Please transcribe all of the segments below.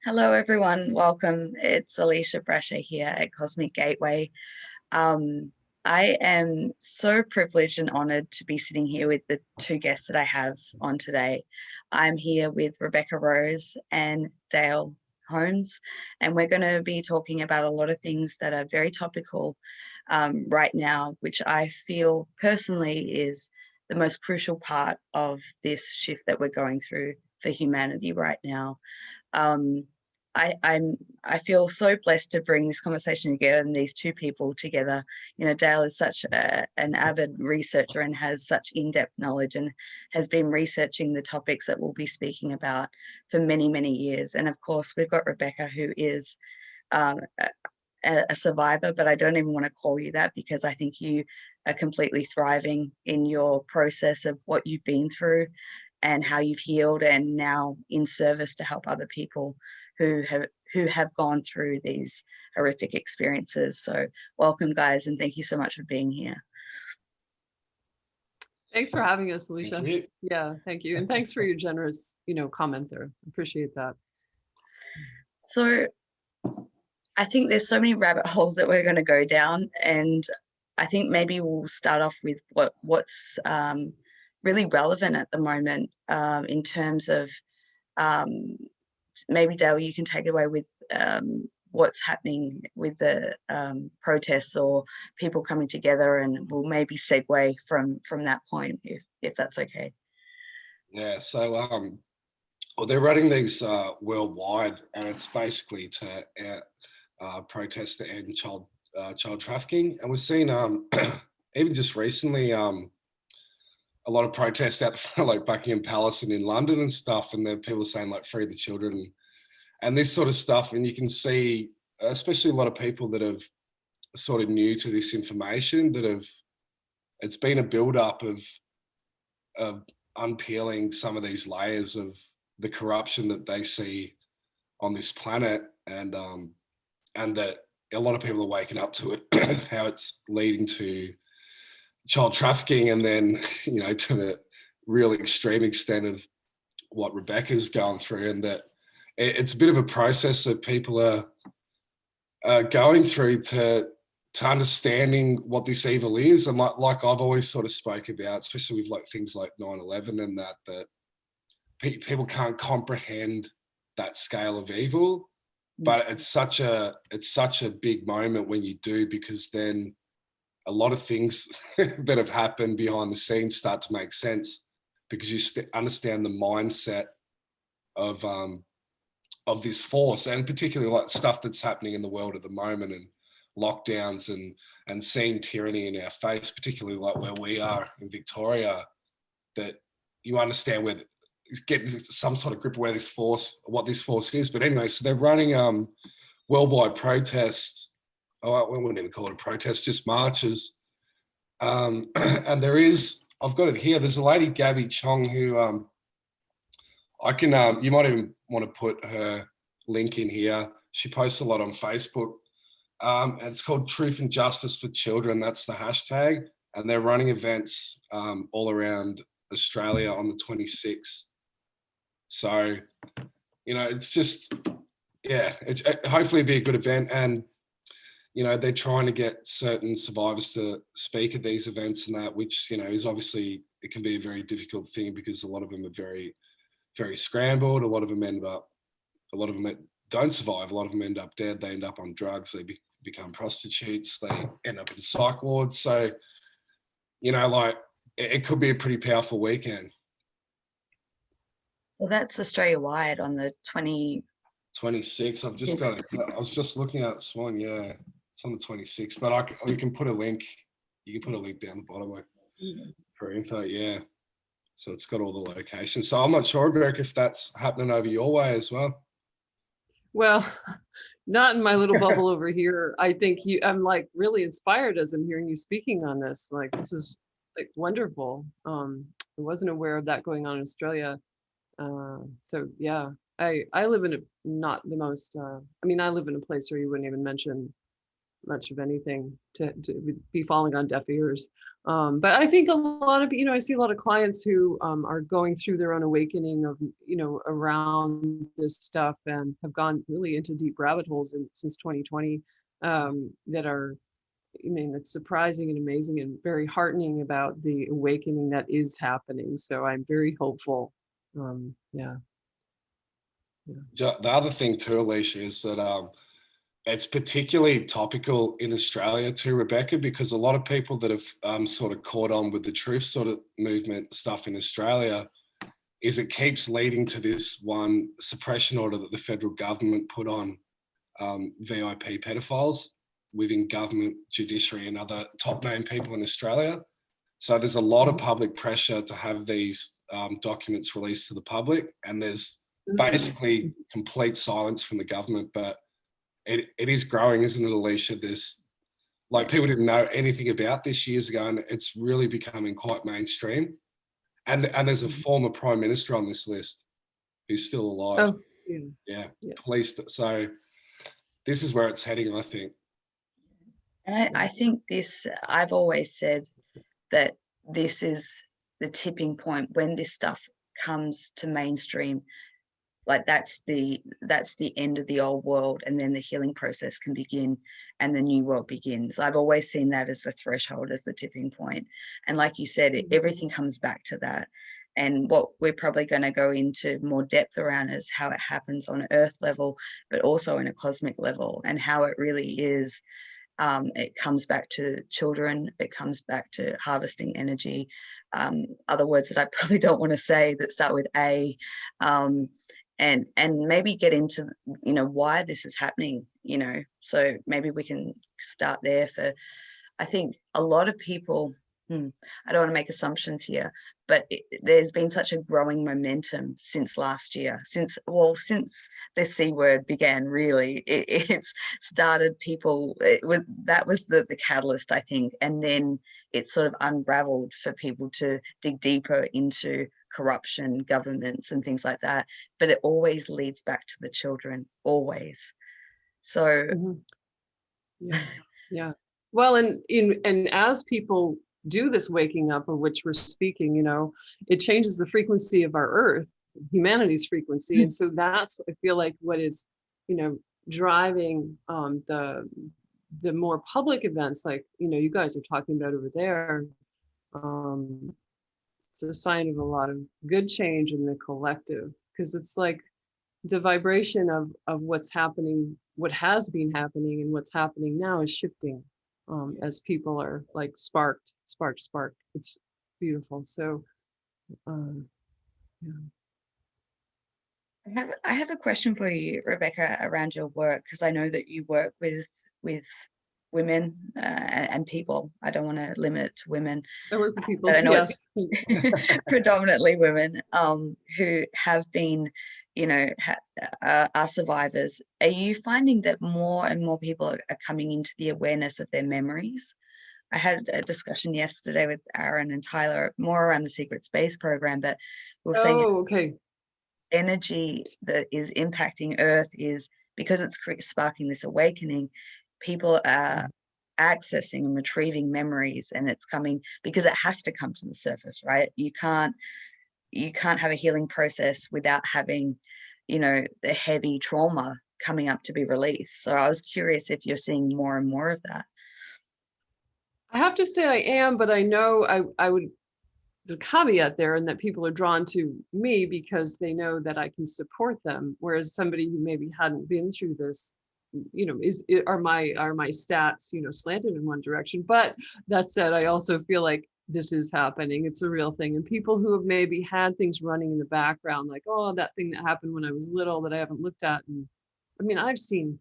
Hello, everyone. Welcome. It's Alisha Braché here at Cosmic Gateway. Um, I am so privileged and honored to be sitting here with the two guests that I have on today. I'm here with Rebecca Rose and Dale Holmes, and we're going to be talking about a lot of things that are very topical right now, which I feel personally is the most crucial part of this shift that we're going through for humanity right now. Um, I feel so blessed to bring this conversation together and these two people together. You know, Dale is such an avid researcher and has such in-depth knowledge and has been researching the topics that we'll be speaking about for many, many years. And of course, we've got Rebecca, who is um, a survivor, but I don't even want to call you that because I think you are completely thriving in your process of what you've been through and how you've healed, and now in service to help other people who have gone through these horrific experiences. So welcome, guys, and thank you so much for being here. Thanks for having us, Alisha. Thank you. Yeah, thank you. And thanks for your generous, comment there. Appreciate that. So I think there's so many rabbit holes that we're going to go down, and I think maybe we'll start off with what's really relevant at the moment in terms of maybe Dale, you can take it away with what's happening with the protests or people coming together, and we'll maybe segue from that point if that's okay. Yeah, so well, they're running these worldwide, and it's basically to protest to end child trafficking. And we've seen even just recently a lot of protests out the front, like Buckingham Palace and in London and stuff, and then people are saying like free the children and this sort of stuff. And you can see, especially a lot of people that have sort of new to this information, it's been a build-up of unpeeling some of these layers of the corruption that they see on this planet, and that a lot of people are waking up to it, how it's leading to child trafficking, and then to the real extreme extent of what Rebecca's going through, and that it's a bit of a process that people are going through to understanding what this evil is. And like I've always sort of spoke about, especially with like things like 9/11 and that people can't comprehend that scale of evil, but it's such a big moment when you do, because then a lot of things that have happened behind the scenes start to make sense, because you understand the mindset of this force, and particularly like stuff that's happening in the world at the moment, and lockdowns and seeing tyranny in our face, particularly like where we are in Victoria, that you understand get some sort of grip of what this force is. But anyway, so they're running worldwide protests. Oh, we wouldn't even call it a protest, just marches. And I've got it here. There's a lady, Gabby Chong, who you might even want to put her link in here. She posts a lot on Facebook. And it's called Truth and Justice for Children. That's the hashtag. And they're running events all around Australia on the 26th. So, it's just, hopefully it'll be a good event. And they're trying to get certain survivors to speak at these events and that, which, is obviously, it can be a very difficult thing, because a lot of them are very, very scrambled. A lot of them don't survive. A lot of them end up dead. They end up on drugs. They become prostitutes. They end up in psych wards. So, it could be a pretty powerful weekend. Well, that's Australia-wide on the 26. I've just got it. I was just looking at it this morning. Yeah, it's on the 26th. But you can put a link. You can put a link down the bottom for info. Yeah. So it's got all the locations. So I'm not sure, Rebecca, if that's happening over your way as well. Well, not in my little bubble over here. I think I'm like really inspired as I'm hearing you speaking on this. Like, this is like wonderful. I wasn't aware of that going on in Australia. So yeah, I live in not the most, I live in a place where you wouldn't even mention, much of anything to be falling on deaf ears. But I think a lot of, I see a lot of clients who are going through their own awakening of, around this stuff, and have gone really into deep rabbit holes since 2020, that are, it's surprising and amazing and very heartening about the awakening that is happening. So I'm very hopeful. Yeah. The other thing too, Alisha, is that it's particularly topical in Australia too, Rebecca, because a lot of people that have sort of caught on with the truth sort of movement stuff in Australia is it keeps leading to this one suppression order that the federal government put on VIP pedophiles within government, judiciary, and other top name people in Australia. So there's a lot of public pressure to have these documents released to the public, and there's basically complete silence from the government. But it is growing, isn't it, Alisha? This, like, people didn't know anything about this years ago, and it's really becoming quite mainstream. And there's a former prime minister on this list who's still alive. Oh, yeah. Police. So this is where it's heading, I think. And I think I've always said that this is the tipping point when this stuff comes to mainstream. Like that's the end of the old world, and then the healing process can begin and the new world begins. I've always seen that as the threshold, as the tipping point. And like you said, everything comes back to that. And what we're probably going to go into more depth around is how it happens on an earth level, but also in a cosmic level, and how it really is. It comes back to children, it comes back to harvesting energy, other words that I probably don't want to say that start with A, and maybe get into, why this is happening, so maybe we can start there. I think a lot of people, I don't want to make assumptions here, but there's been such a growing momentum since last year, since the C word began, really. It's started people, that was the catalyst, I think. And then it sort of unraveled for people to dig deeper into corruption, governments, and things like that. But it always leads back to the children, always. So, yeah. Well, and as people do this waking up of which we're speaking, it changes the frequency of our earth, humanity's frequency. And so that's, I feel like, what is, driving the more public events, like, you guys are talking about over there. It's a sign of a lot of good change in the collective, because it's like the vibration of what's happening, what has been happening, and what's happening now is shifting. As people are like sparked. It's beautiful. So, yeah. I have a question for you, Rebecca, around your work, because I know that you work with women and people. I don't want to limit it to women. I work with people, but I know yes. it's predominantly women who have been, are survivors. Are you finding that more and more people are coming into the awareness of their memories? I had a discussion yesterday with Aaron and Tyler, more around the Secret Space program, but we were saying, okay, energy that is impacting Earth is because it's sparking this awakening. People are accessing and retrieving memories, and it's coming because it has to come to the surface, right? You can't have a healing process without having, the heavy trauma coming up to be released. So I was curious if you're seeing more and more of that. I have to say I am, but I know I would, the caveat there, and that people are drawn to me because they know that I can support them. Whereas somebody who maybe hadn't been through this, are my stats, slanted in one direction. But that said, I also feel like this is happening. It's a real thing. And people who have maybe had things running in the background, like, oh, that thing that happened when I was little that I haven't looked at. And I mean, I've seen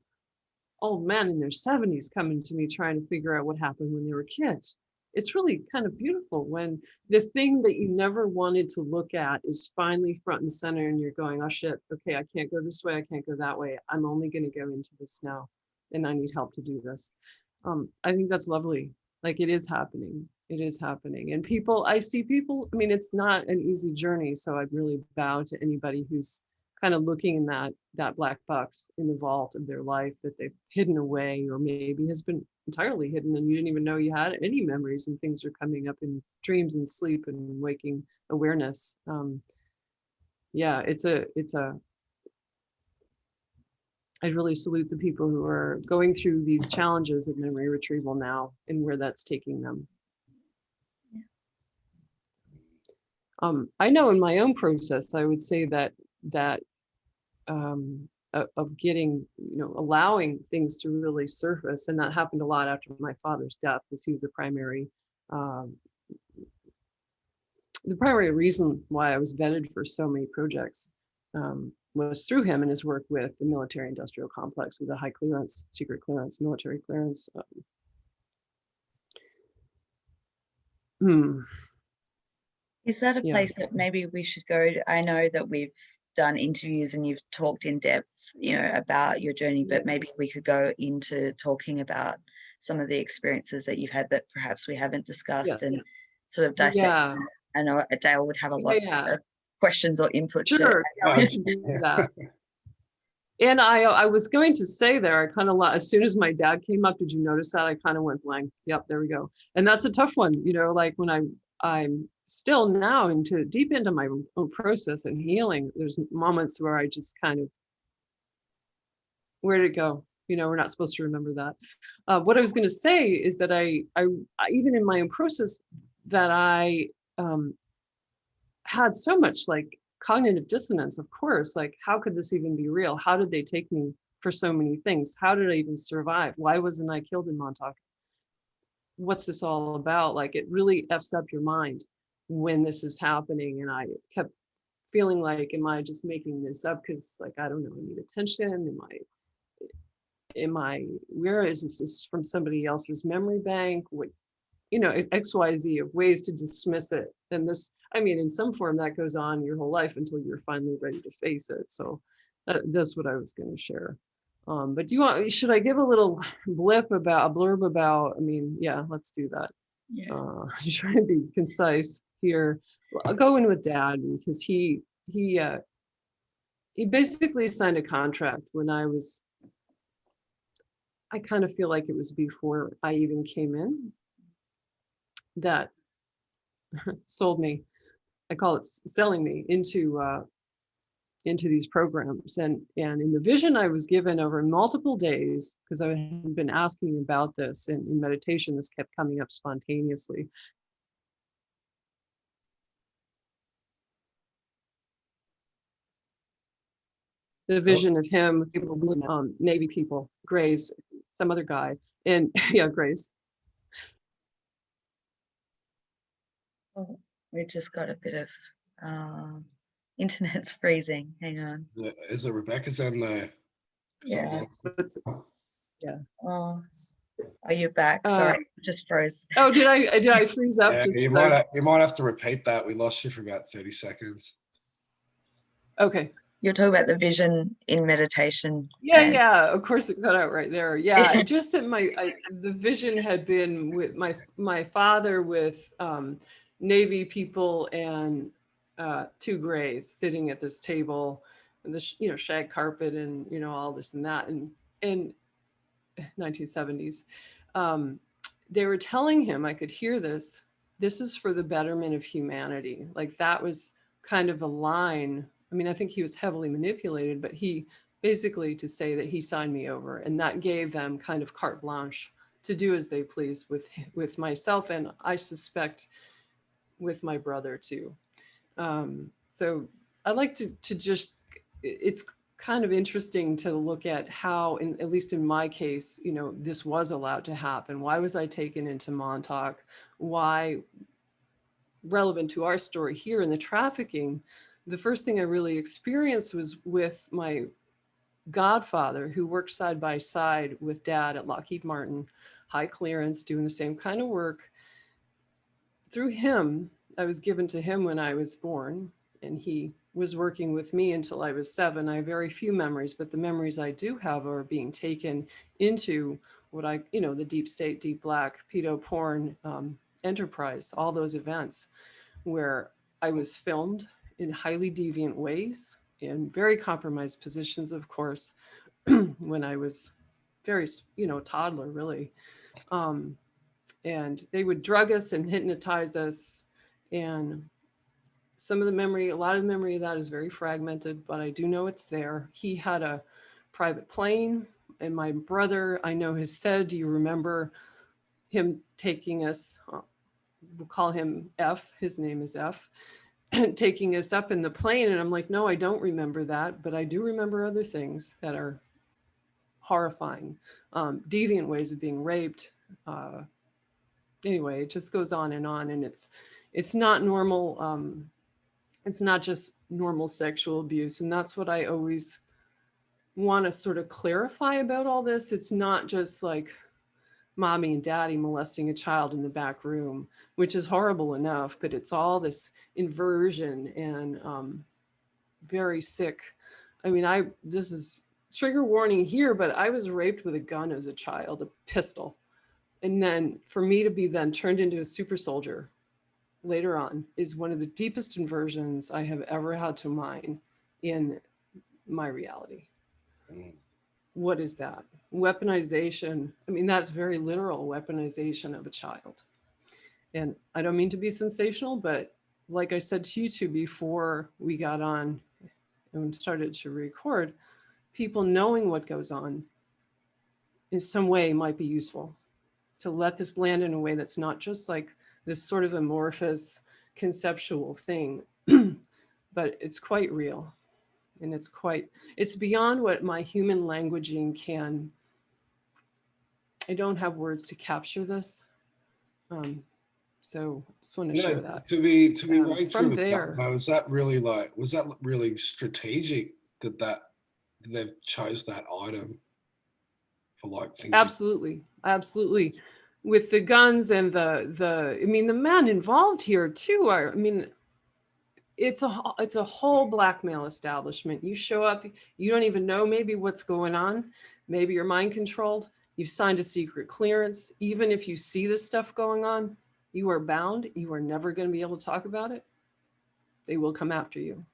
old men in their 70s coming to me trying to figure out what happened when they were kids. It's really kind of beautiful when the thing that you never wanted to look at is finally front and center, and you're going, oh shit, okay, I can't go this way, I can't go that way. I'm only going to go into this now, and I need help to do this. I think that's lovely. Like, it is happening. It is happening. And I see people, I mean, it's not an easy journey. So I'd really bow to anybody who's kind of looking in that black box in the vault of their life that they've hidden away, or maybe has been entirely hidden and you didn't even know you had any memories, and things are coming up in dreams and sleep and waking awareness. Yeah, I really salute the people who are going through these challenges of memory retrieval now and where that's taking them. I know in my own process, I would say that of getting, allowing things to really surface, and that happened a lot after my father's death, because he was the primary reason why I was vetted for so many projects. Was through him and his work with the military industrial complex, with a high clearance, secret clearance, military clearance. Is that a place that maybe we should go to? I know that we've done interviews and you've talked in depth, about your journey, but maybe we could go into talking about some of the experiences that you've had that perhaps we haven't discussed, and sort of dissect. Yeah. I know Dale would have a lot of questions or input. Sure, we can do that. And I was going to say there, I kind of, as soon as my dad came up, did you notice that? I kind of went blank. Yep, there we go. And that's a tough one, like when I'm still now deep into my own process and healing, there's moments where I just kind of, where did it go? We're not supposed to remember that. What I was going to say is that I even in my own process, that I had so much like cognitive dissonance, of course, like how could this even be real? How did they take me for so many things? How did I even survive? Why wasn't I killed in Montauk? What's this all about? Like, it really F's up your mind when this is happening. And I kept feeling like, am I just making this up? Because like, I don't know, I need attention. Where is this from somebody else's memory bank? What, XYZ of ways to dismiss it. And this, in some form that goes on your whole life until you're finally ready to face it. So that's what I was going to share. But should I give a little blurb about, yeah, let's do that. Yeah. Try to be concise here. I'll go in with Dad, because he basically signed a contract when I kind of feel like it was before I even came in, that sold me. I call it selling me into these programs. And in the vision I was given over multiple days, because I had been asking about this in meditation, this kept coming up spontaneously. The vision of him, Navy people, Grays, some other guy, and Grays. Oh, we just got a bit of internet's freezing. Hang on. Yeah, is it Rebecca's in there? Yeah. Yeah. Oh, are you back? Sorry, just froze. Oh, did I freeze up? Yeah, you might have to repeat that. We lost you for about 30 seconds. Okay. You're talking about the vision in meditation. Yeah. Of course, it cut out right there. Yeah, just that the vision had been with my father with Navy people and two Grays sitting at this table, and this shag carpet and all this and that, and in 1970s, they were telling him, I could hear this is for the betterment of humanity. Like, that was kind of a line. I think he was heavily manipulated, but he basically, to say that he signed me over, and that gave them kind of carte blanche to do as they pleased with myself, and I suspect with my brother too. So I like to just, it's kind of interesting to look at how, at least in my case, this was allowed to happen. Why was I taken into Montauk? Why, relevant to our story here in the trafficking, the first thing I really experienced was with my godfather, who worked side by side with Dad at Lockheed Martin, high clearance, doing the same kind of work. Through him, I was given to him when I was born, and he was working with me until I was 7. I have very few memories, but the memories I do have are being taken into what the deep state, deep black, pedo porn enterprise, all those events where I was filmed in highly deviant ways in very compromised positions, of course, when I was very, toddler, really. And they would drug us and hypnotize us. And some of the memory, a lot of the memory of that is very fragmented, but I do know it's there. He had a private plane, and my brother, I know, has said, do you remember him taking us, we'll call him F, his name is F, taking us up in the plane? And I'm like, no, I don't remember that, but I do remember other things that are horrifying, deviant ways of being raped. Anyway, it just goes on, and it's not normal. It's not just normal sexual abuse. And that's what I always want to sort of clarify about all this. It's not just like mommy and daddy molesting a child in the back room, which is horrible enough, but it's all this inversion and very sick. I mean, this is trigger warning here, but I was raped with a gun as a child, a pistol. And then for me to be then turned into a super soldier later on is one of the deepest inversions I have ever had to mine in my reality. What is that? Weaponization. I mean, that's very literal weaponization of a child. And I don't mean to be sensational, but like I said to you two before we got on and started to record, people knowing what goes on in some way might be useful to let this land in a way that's not just like this sort of amorphous conceptual thing, but it's quite real. And it's beyond what my human languaging can. I don't have words to capture this. So I just want to share that. To be right from through there, that, was that really strategic that they chose that item for like things? Absolutely. With the guns and the I mean, the men involved here too are, I mean, it's a whole blackmail establishment. You show up, you don't even know maybe what's going on. Maybe you're mind controlled. You've signed a secret clearance. Even if you see this stuff going on, you are bound. You are never going to be able to talk about it. They will come after you.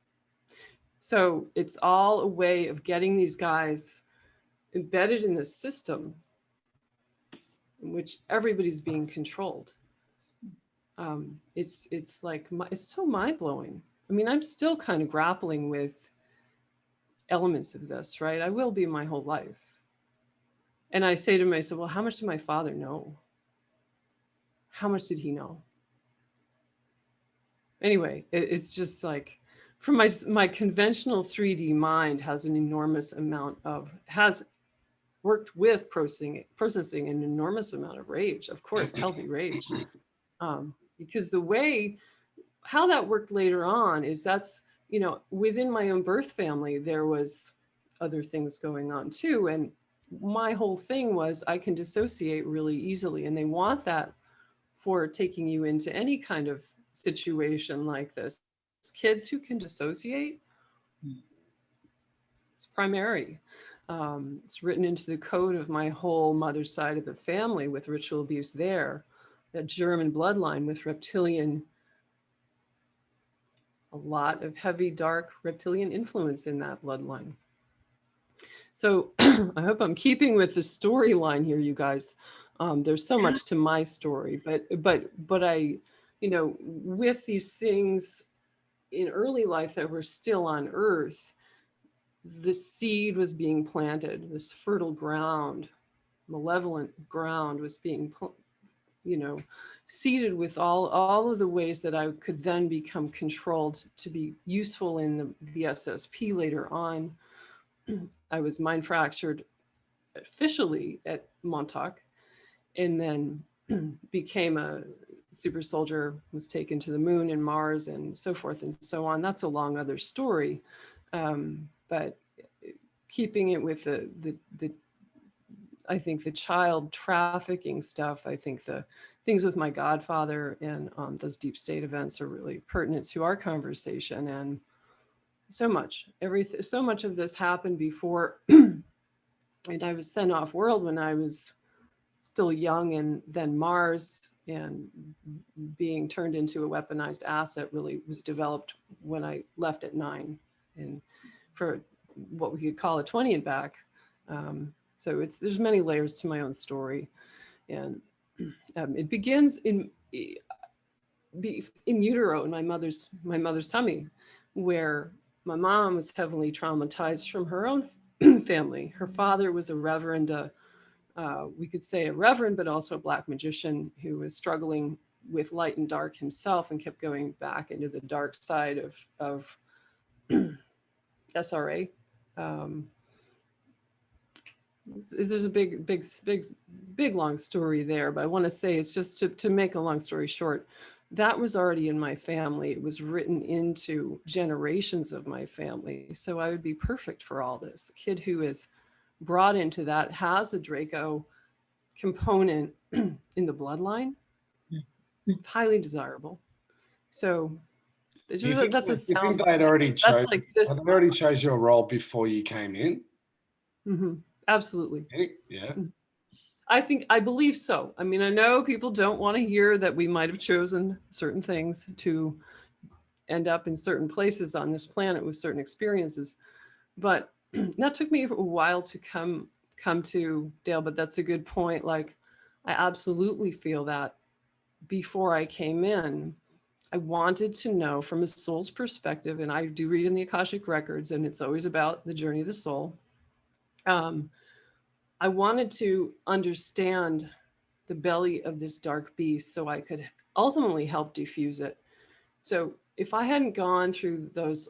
So it's all a way of getting these guys embedded in the system in which everybody's being controlled. It's like, it's still mind blowing. I mean, I'm still kind of grappling with elements of this, right? I will be my whole life. And I say to myself, well, how much did my father know? How much did he know? Anyway, it's just like, from my conventional 3D mind has an enormous amount of, has worked with processing an enormous amount of rage, of course, healthy rage. Because the way, how that worked later on is that's, within my own birth family, there was other things going on too. And my whole thing was I can dissociate really easily. And they want that for taking you into any kind of situation like this. Kids who can dissociate, it's primary. It's written into the code of my whole mother's side of the family with ritual abuse there. That German bloodline with reptilian, a lot of heavy, dark reptilian influence in that bloodline. So I hope I'm keeping with the storyline here, you guys. There's so much to my story, but I, with these things in early life that were still on Earth, the seed was being planted, this fertile ground, malevolent ground was being seeded with all of the ways that I could then become controlled to be useful in the SSP later on. I was mind fractured officially at Montauk, and then became a super soldier, was taken to the moon and Mars and so forth and so on. That's a long other story. But keeping it with the I think the child trafficking stuff, I think the things with my godfather and those deep state events are really pertinent to our conversation. And so much of this happened before and I was sent off world when I was still young, and then Mars and being turned into a weaponized asset really was developed when I left at 9 and for what we could call a 20 and back. So there's many layers to my own story, and it begins in utero, in my mother's tummy, where my mom was heavily traumatized from her own family. Her father was a reverend, we could say a reverend, but also a black magician who was struggling with light and dark himself and kept going back into the dark side of SRA. There's a big long story there, but I want to say, it's just to make a long story short, that was already in my family. It was written into generations of my family. So I would be perfect for all this. A kid who is brought into that has a Draco component in the bloodline, highly desirable. So it's just, that's a sound. You think they'd already chose, like this. had they already chose your role before you came in? Mm-hmm. Absolutely. Yeah. I believe so. I mean, I know people don't want to hear that we might have chosen certain things to end up in certain places on this planet with certain experiences, but that took me a while to come to, Dale, but that's a good point. Like, I absolutely feel that before I came in, I wanted to know from a soul's perspective, and I do read in the Akashic records, and it's always about the journey of the soul. I wanted to understand the belly of this dark beast so I could ultimately help diffuse it. So if I hadn't gone through those,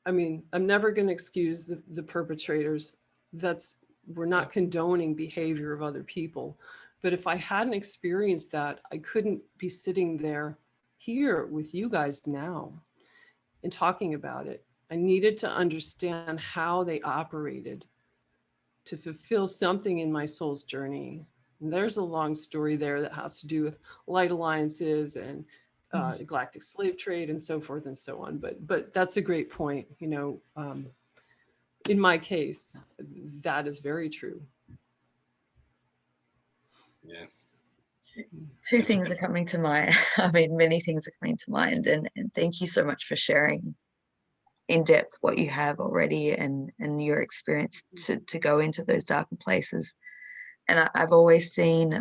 I mean, I'm never going to excuse the perpetrators. We're not condoning behavior of other people. But if I hadn't experienced that, I couldn't be sitting there here with you guys now and talking about it. I needed to understand how they operated to fulfill something in my soul's journey. And there's a long story there that has to do with light alliances and the galactic slave trade and so forth and so on. But that's a great point. You know, in my case, that is very true. Yeah. Two things are coming to mind. I mean, many things are coming to mind, and thank you so much for sharing in depth what you have already and your experience to go into those darker places. And I've always seen,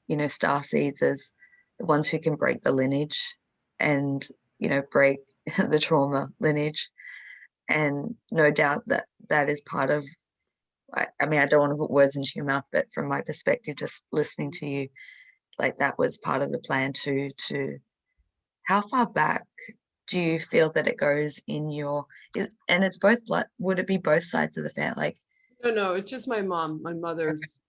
you know, star seeds as the ones who can break the lineage and, you know, break the trauma lineage. And no doubt that is part of, I mean, I don't want to put words into your mouth, but from my perspective, just listening to you, like that was part of the plan to how far back do you feel that it goes in your, and it's both blood, would it be both sides of the family? Like, No, it's just my mom. My mother's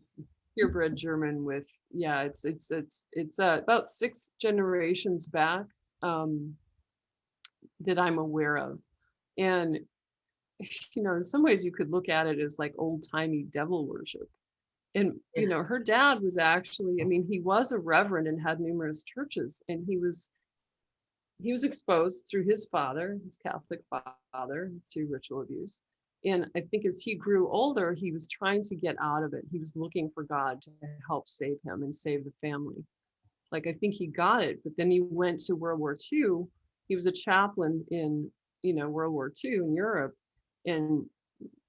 purebred German with, yeah, it's about 6 generations back that I'm aware of. And, you know, in some ways you could look at it as like old-timey devil worship. And, you know, her dad was actually, I mean, he was a reverend and had numerous churches, and he was exposed through his father, his Catholic father, to ritual abuse. And I think as he grew older, he was trying to get out of it. He was looking for God to help save him and save the family. Like, I think he got it, but then he went to World War II. He was a chaplain in, you know, World War II in Europe. And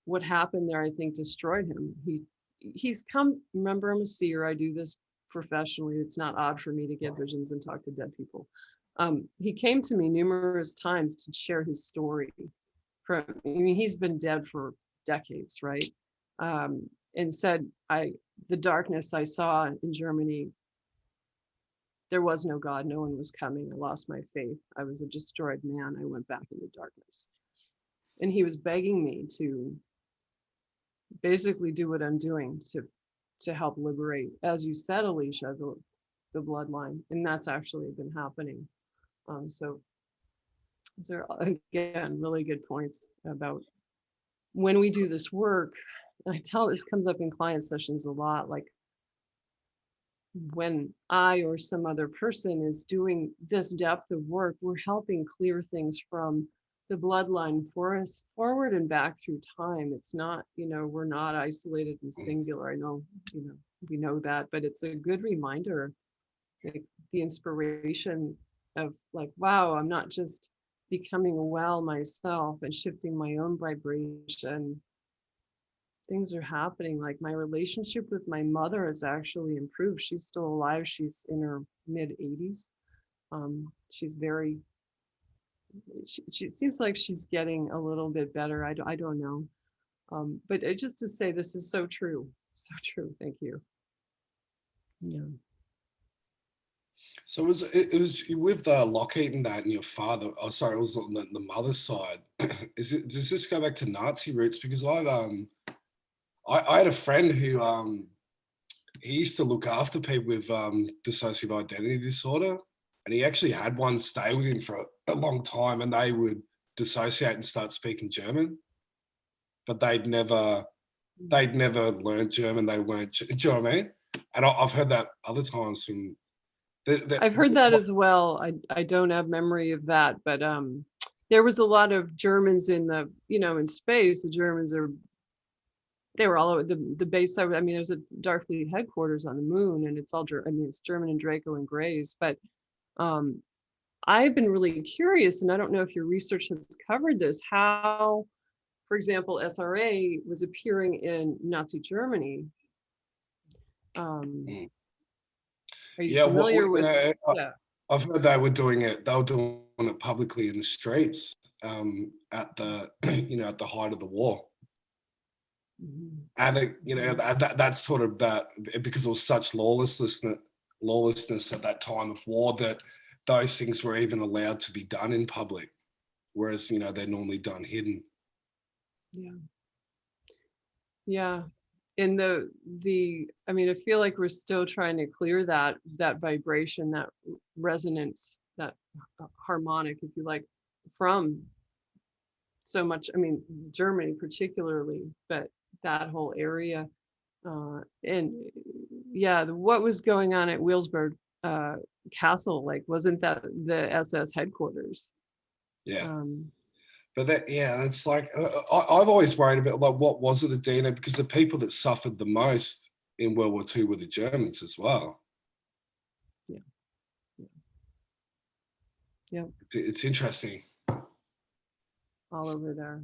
what happened there, I think, destroyed him. He's come, remember, I'm a seer. I do this professionally. It's not odd for me to get visions and talk to dead people. He came to me numerous times to share his story. I mean, he's been dead for decades, right? And said, the darkness I saw in Germany, there was no God, no one was coming. I lost my faith. I was a destroyed man. I went back into darkness. And he was begging me to basically do what I'm doing to help liberate, as you said, Alisha, the bloodline. And that's actually been happening. So these are, again, really good points about when we do this work. And I tell this comes up in client sessions a lot, like when I or some other person is doing this depth of work, we're helping clear things from the bloodline for us forward and back through time. It's not, you know, we're not isolated and singular. I know, you know, we know that, but it's a good reminder, like the inspiration of like, wow, I'm not just becoming well myself and shifting my own vibration, things are happening. Like my relationship with my mother has actually improved. She's still alive. She's in her mid 80s. She's very, she seems like she's getting a little bit better. I don't know. But just to say, this is so true. So true. Thank you. Yeah. So it was with Lockheed and that, and your father. Oh, sorry, it was on the mother's side. Does this go back to Nazi roots? Because I had a friend who he used to look after people with dissociative identity disorder, and he actually had one stay with him for a long time, and they would dissociate and start speaking German, but they'd never learned German. They weren't. Do you know what I mean? And I've heard that other times from. I've heard that as well. I don't have memory of that, but there was a lot of Germans in the, in space. The Germans they were all over the base. I mean, there's a Starfleet headquarters on the moon, and it's all, it's German and Draco and Grays. But I've been really curious, and I don't know if your research has covered this, how, for example, SRA was appearing in Nazi Germany. Are you familiar with? Yeah, I've heard they were doing it. They were doing it publicly in the streets at the at the height of the war. Mhm. And that's sort of that, because it was such lawlessness at that time of war, that those things were even allowed to be done in public, whereas they're normally done hidden. Yeah. Yeah. And I mean, I feel like we're still trying to clear that vibration, that resonance, that harmonic, if you like, from so much, I mean, Germany particularly, but that whole area. And yeah, what was going on at Wilsberg Castle, like, wasn't that the SS headquarters? Yeah. But it's like, I've always worried about, like, what was it, the DNA? Because the people that suffered the most in World War II were the Germans as well. Yeah. Yeah. It's interesting. All over there.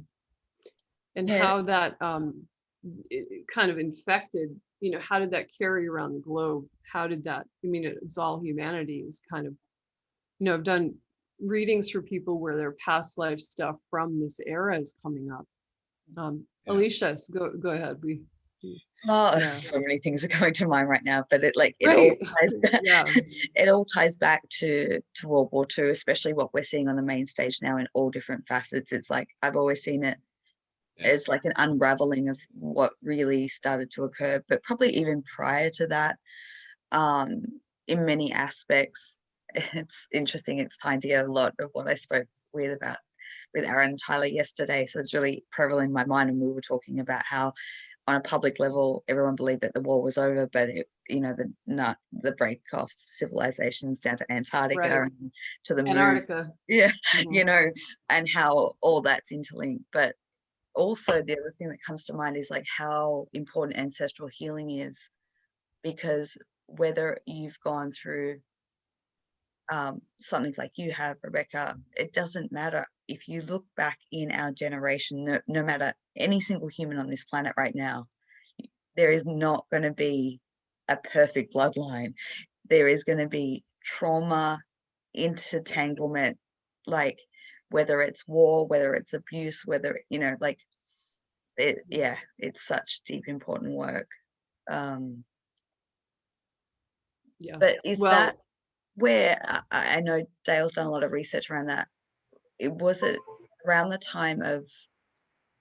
And Yeah. how that it kind of infected, how did that carry around the globe? How did that, I mean, it's all humanity is kind of, I've done readings for people where their past life stuff from this era is coming up. Alisha, go ahead. So many things are coming to mind right now, but it Right. all ties, it all ties back to World War II, especially what we're seeing on the main stage now in all different facets. It's like, I've always seen it as like an unraveling of what really started to occur, but probably even prior to that, in many aspects. It's interesting, it's tying together a lot of what I spoke with Aaron and Tyler yesterday, so it's really prevalent in my mind. And we were talking about how on a public level everyone believed that the war was over, but the break off civilizations down to Antarctica, right, and to the moon. Antarctica. Yeah. Mm-hmm. And how all that's interlinked. But also the other thing that comes to mind is like how important ancestral healing is, because whether you've gone through something like you have, Rebecca, it doesn't matter. If you look back in our generation, no matter any single human on this planet right now, there is not going to be a perfect bloodline. There is going to be trauma, intertanglement, like whether it's war, whether it's abuse, whether, it's such deep, important work. But that where I know Dale's done a lot of research around that? Was it around the time of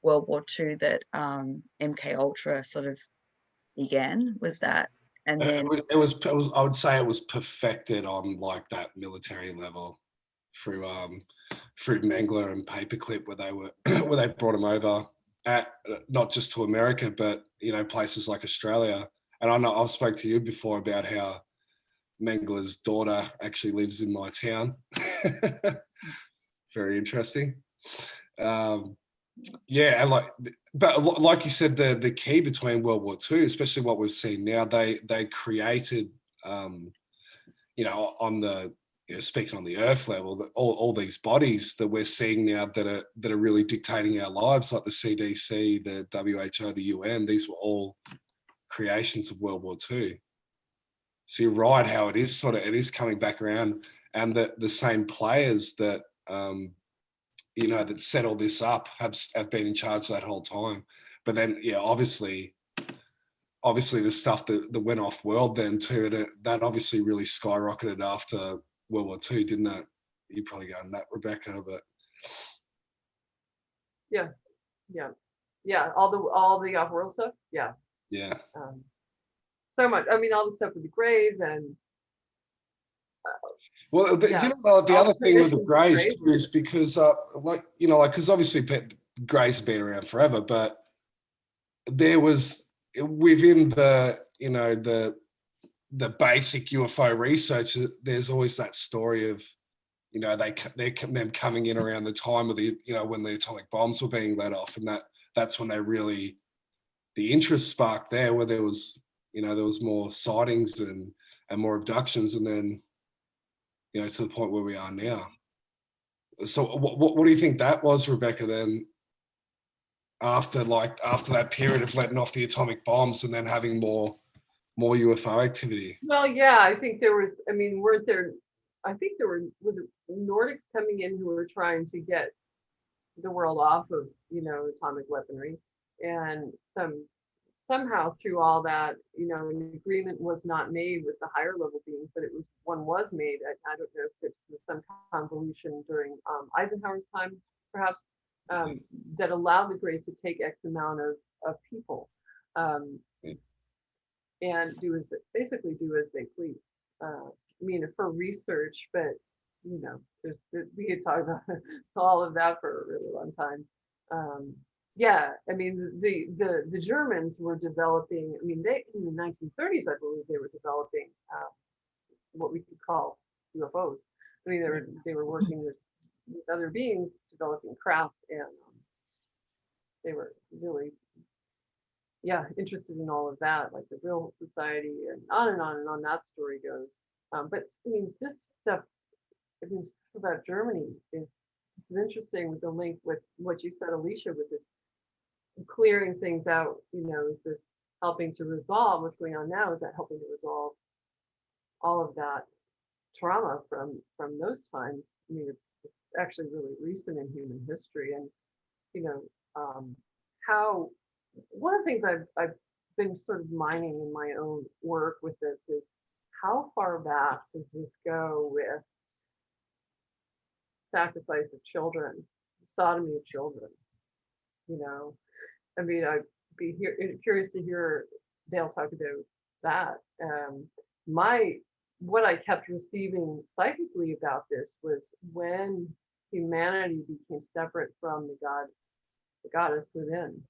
World War II that MK Ultra sort of began? Was that, and then it was I would say it was perfected on like that military level through Mengele and Paperclip, where they brought him over, not just to America, but places like Australia. And I know I've spoke to you before about how Mengele's daughter actually lives in my town. Very interesting. And but like you said, the key between World War II, especially what we've seen now, they created, on the speaking on the Earth level, that all these bodies that we're seeing now that are really dictating our lives, like the CDC, the WHO, the UN, these were all creations of World War II. So you're right, how it is coming back around, and the same players that that set all this up have been in charge that whole time. But then, obviously the stuff that went off world then too, and that obviously really skyrocketed after World War II, didn't it? You probably go on that, Rebecca, but yeah. All the off-world stuff. Yeah. So much. I mean, all the stuff with the Greys and. Well, the other thing with the Greys too is because, because obviously Greys have been around forever, but there was within the basic UFO research, there's always that story of, them coming in around the time of the, when the atomic bombs were being let off, and that's when the interest sparked there, where there was more sightings and more abductions, and then, to the point where we are now. So what do you think that was, Rebecca, then after that period of letting off the atomic bombs and then having more UFO activity? Well, yeah, I think there was, weren't there, I think was it Nordics coming in who were trying to get the world off of, atomic weaponry, and somehow through all that, an agreement was not made with the higher level beings, but one was made. I don't know if it was some convolution during Eisenhower's time, perhaps, that allowed the Greys to take X amount of people, and basically do as they please. For research, but we could talk about all of that for a really long time. The Germans were developing. They in the 1930s, I believe, they were developing what we could call UFOs. They were working with other beings, developing craft, and they were really interested in all of that, like the Real Society, and on and on and on that story goes. This stuff, stuff about Germany is interesting, with the link with what you said, Alisha, with this clearing things out. Is this helping to resolve what's going on now? Is that helping to resolve all of that trauma from those times? It's actually really recent in human history, and how one of the things I've been sort of mining in my own work with this is, how far back does this go with sacrifice of children, sodomy of children? I'd be curious to hear Dale talk about that. What I kept receiving psychically about this was, when humanity became separate from the goddess within,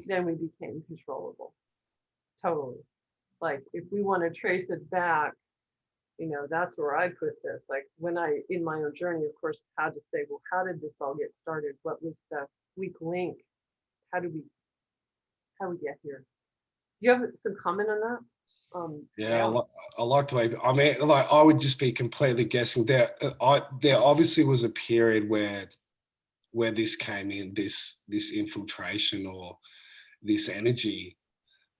then we became controllable. Totally. Like, if we want to trace it back, that's where I put this. Like, when in my own journey, of course, had to say, well, how did this all get started? What was the weak link? How we get here? Do you have some comment on that? I like the way. I would just be completely guessing. There obviously was a period where this came in, this infiltration or this energy,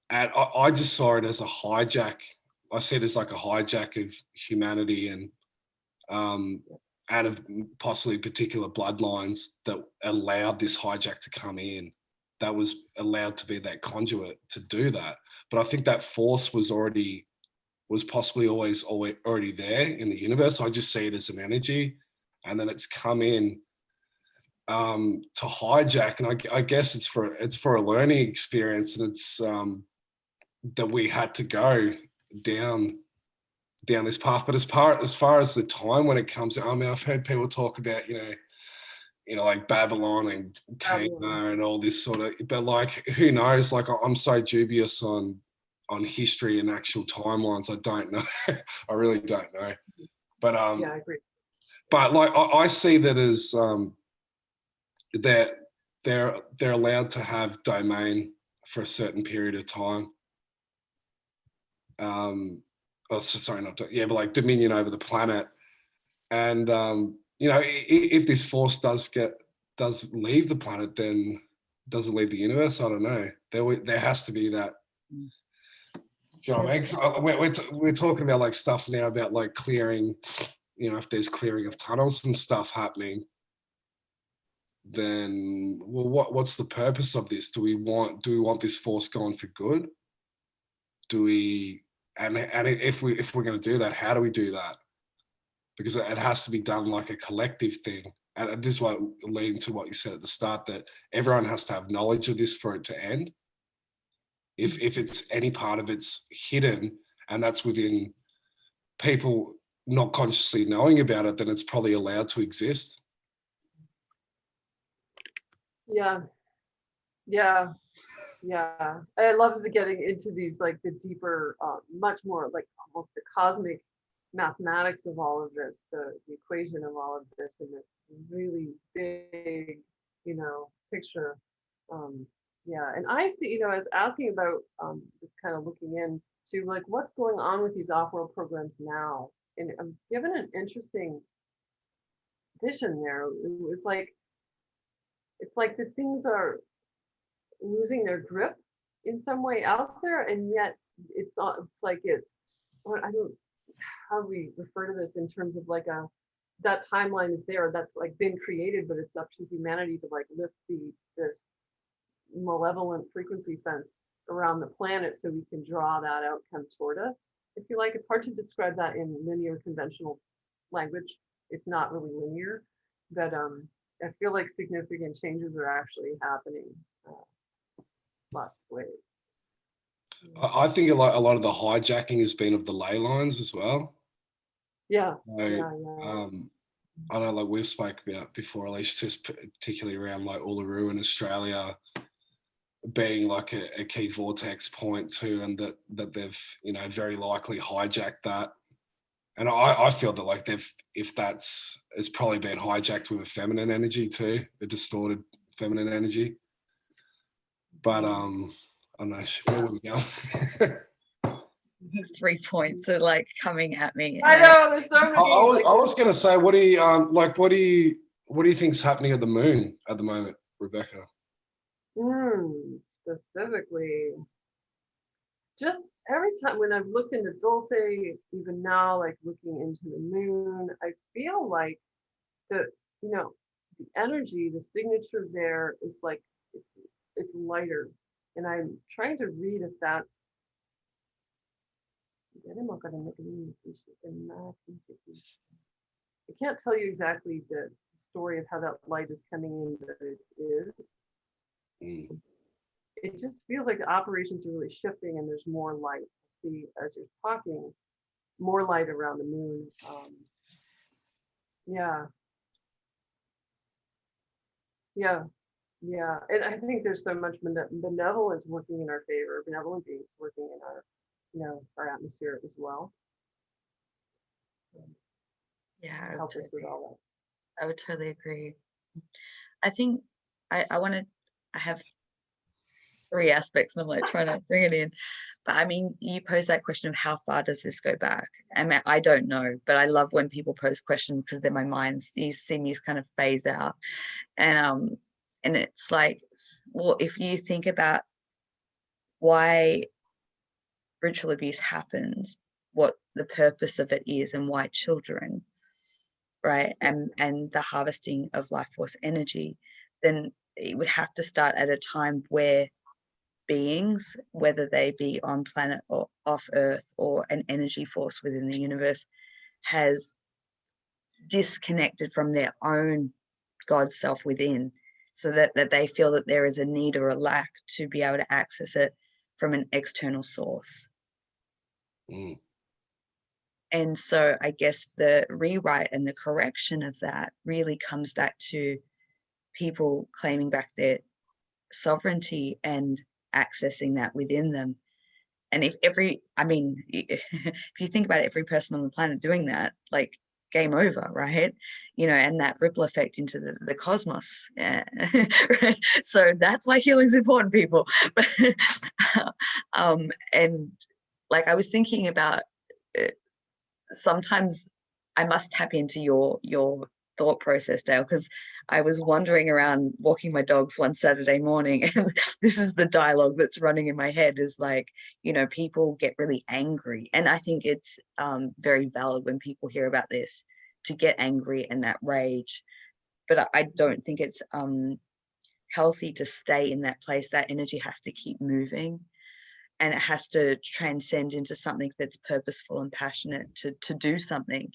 and I just saw it as a hijack. I see it as like a hijack of humanity, and out of possibly particular bloodlines that allowed this hijack to come in, that was allowed to be that conduit to do that. But I think that force was possibly always already there in the universe. I just see it as an energy, and then it's come in to hijack. And I guess it's for a learning experience, and it's that we had to go down this path. But as far as the time when it comes, I've heard people talk about, like Babylon and Cana and all this sort of, but like, who knows? Like, I'm so dubious on history and actual timelines. I don't know. I really don't know. But I agree. But like, I see that as that they're allowed to have domain for a certain period of time. But like dominion over the planet. And you know, if this force does leave the planet, then does it leave the universe? I don't know. There has to be that. Do you know what I mean? 'Cause we're talking about like stuff now about like clearing, you know, if there's clearing of tunnels and stuff happening, then well, what's the purpose of this? Do we want this force gone for good? Do we, and if we're going to do that, how do we do that? Because it has to be done like a collective thing. And this is what leading to what you said at the start, that everyone has to have knowledge of this for it to end. If it's any part of it's hidden and that's within people not consciously knowing about it, then it's probably allowed to exist. Yeah. I love the getting into these, like the deeper, much more like almost the cosmic mathematics of all of this, the equation of all of this, and the really big, you know, picture. And I see, you know, I was asking about just kind of looking into like what's going on with these off-world programs now, and I was given an interesting vision there. It was like it's like the things are losing their grip in some way out there, and yet it's not. It's like I don't how do we refer to this in terms of like that timeline is there that's like been created, but it's up to humanity to like lift this malevolent frequency fence around the planet so we can draw that outcome toward us. If you like, it's hard to describe that in linear conventional language. It's not really linear, but I feel like significant changes are actually happening lots of ways. I think a lot of the hijacking has been of the ley lines as well. Yeah. I know, like we've spoke about before, Alisha, just particularly around like Uluru in Australia being like a key vortex point too, and that they've, you know, very likely hijacked that. And I feel that like it's probably been hijacked with a feminine energy too, a distorted feminine energy. But I don't know, where were we going? 3 points are like coming at me. I know there's so many. I was going to say, what do you think's happening at the moon at the moment, Rebecca? Specifically, just every time when I've looked into Dulce, even now, like looking into the moon, I feel like the energy, the signature there is like it's lighter, and I'm trying to read if that's. I can't tell you exactly the story of how that light is coming in, but it is. It just feels like the operations are really shifting, and there's more light. See, as you're talking, more light around the moon. Yeah, and I think there's so much benevolence working in our favor, benevolent beings working in our atmosphere as well. Yeah, help us with all I would totally agree. I think I have 3 aspects, and I'm like trying to bring it in. But I mean, you pose that question of how far does this go back? I mean, I don't know, but I love when people pose questions because then my mind, you see me kind of phase out. And it's like, well, if you think about why ritual abuse happens, what the purpose of it is, and why children, right, and the harvesting of life force energy, then it would have to start at a time where beings, whether they be on planet or off Earth or an energy force within the universe, has disconnected from their own God self within, so that they feel that there is a need or a lack to be able to access it from an external source. And so I guess the rewrite and the correction of that really comes back to people claiming back their sovereignty and accessing that within them. And if you think about every person on the planet doing that, like, game over, right? And that ripple effect into the cosmos. Yeah. Right? So that's why healing's important, people. And like I was thinking about sometimes I must tap into your thought process, Dale, because I was wandering around walking my dogs one Saturday morning, and this is the dialogue that's running in my head, is like, people get really angry. And I think it's very valid when people hear about this to get angry and that rage. But I don't think it's healthy to stay in that place. That energy has to keep moving, and it has to transcend into something that's purposeful and passionate to do something,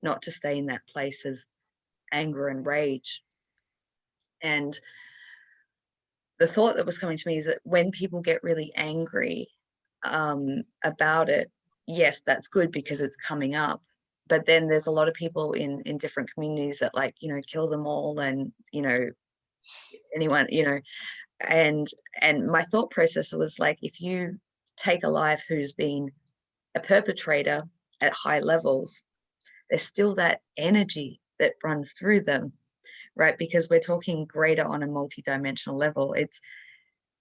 not to stay in that place of anger and rage. And the thought that was coming to me is that when people get really angry about it, yes, that's good because it's coming up. But then there's a lot of people in different communities that kill them all, and, anyone, and my thought process was like, if you take a life who's been a perpetrator at high levels, there's still that energy that runs through them, right? Because we're talking greater on a multi-dimensional level.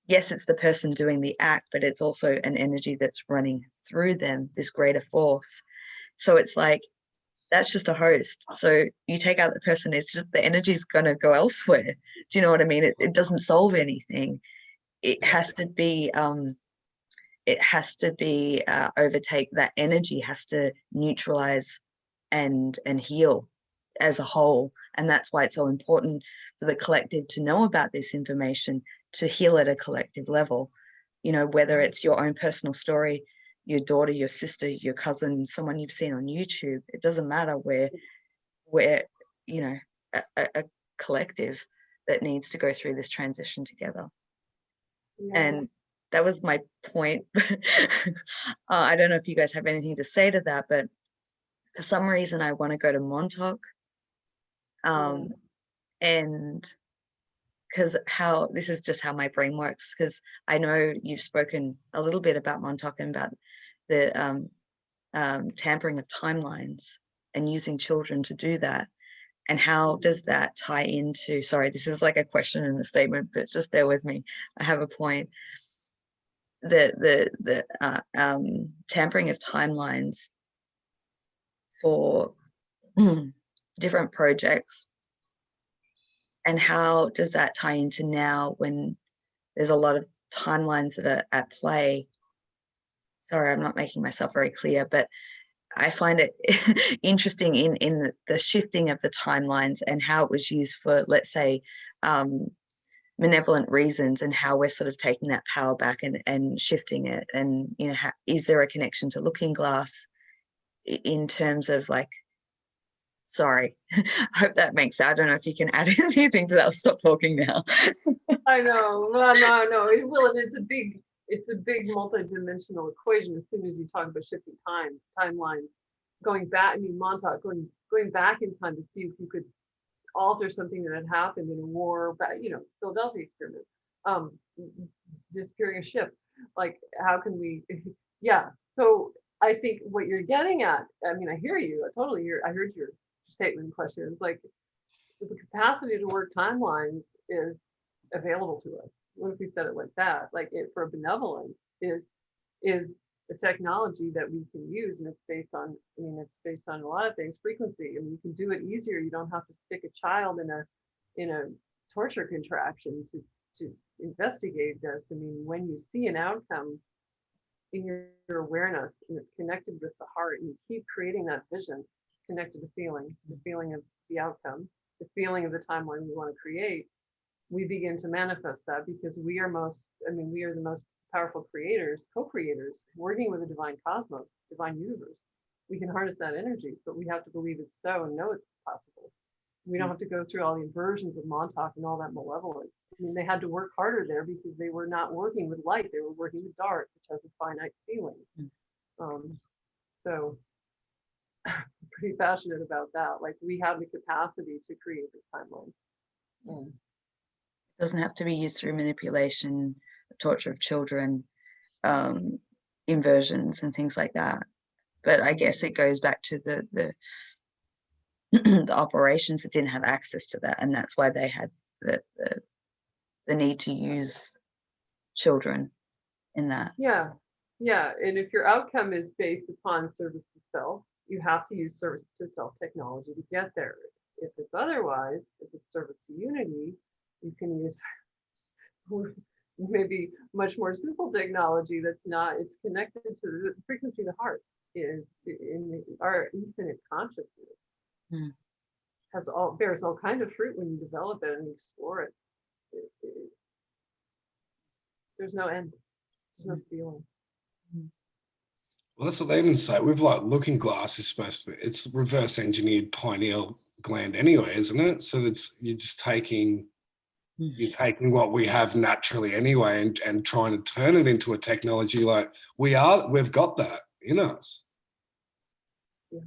Yes, it's the person doing the act, but it's also an energy that's running through them, this greater force. So it's like, that's just a host. So you take out the person, it's just the energy's going to go elsewhere. Do you know what I mean? It doesn't solve anything. It has to be overtake. That energy has to neutralize and heal as a whole. And that's why it's so important for the collective to know about this information, to heal at a collective level, whether it's your own personal story, your daughter, your sister, your cousin, someone you've seen on YouTube. It doesn't matter. We're a collective that needs to go through this transition together. Yeah. And that was my point. I don't know if you guys have anything to say to that, but for some reason I want to go to Montauk. And because this is just how my brain works, because I know you've spoken a little bit about Montauk and about the tampering of timelines and using children to do that. And how does that tie into, sorry, this is like a question and a statement, but just bear with me. I have a point. The tampering of timelines for different projects, and how does that tie into now when there's a lot of timelines that are at play? Sorry, I'm not making myself very clear, but I find it interesting in the shifting of the timelines and how it was used for, let's say, benevolent reasons, and how we're sort of taking that power back and shifting it. And, is there a connection to Looking Glass in terms of like, sorry, I hope that makes sense. I don't know if you can add anything to that. I'll stop talking now. I know, no, it will, and it's a big multi-dimensional equation. As soon as you talk about shifting timelines, going back, Montauk, going back in time to see if you could alter something that had happened in a war, Philadelphia experiment, disappearing a ship. Like, how can we? Yeah. So I think what you're getting at, I hear you. I heard your statement question. It's like the capacity to work timelines is available to us. What if we said it like that? Like, it for benevolence is a technology that we can use, and it's based on a lot of things, frequency, and you can do it easier. You don't have to stick a child in a torture contraption to investigate this. When you see an outcome in your awareness, and it's connected with the heart, and you keep creating that vision connected to the feeling of the outcome, the feeling of the timeline we want to create, we begin to manifest that, because we are the most powerful creators, co-creators, working with a divine cosmos, divine universe. We can harness that energy, but we have to believe it's so and know it's possible. We don't have to go through all the inversions of Montauk and all that malevolence. They had to work harder there because they were not working with light; they were working with dark, which has a finite ceiling. So I'm pretty passionate about that. Like, we have the capacity to create this timeline. It doesn't have to be used through manipulation, torture of children, inversions and things like that. But I guess it goes back to the the operations that didn't have access to that, and that's why they had the need to use children in that. Yeah. And if your outcome is based upon service to self, you have to use service to self technology to get there. If it's otherwise, if it's service to unity, you can use maybe much more simple technology that's not, it's connected to the frequency of the heart, is in our infinite consciousness. Has all, bears all kind of fruit when you develop it and explore it. There's no end, there's no ceiling. Well, that's what they even say. With like Looking Glass is supposed to be, it's reverse engineered pineal gland anyway, isn't it? So that's, you're taking what we have naturally anyway and trying to turn it into a technology. Like we've got that in us. Yeah.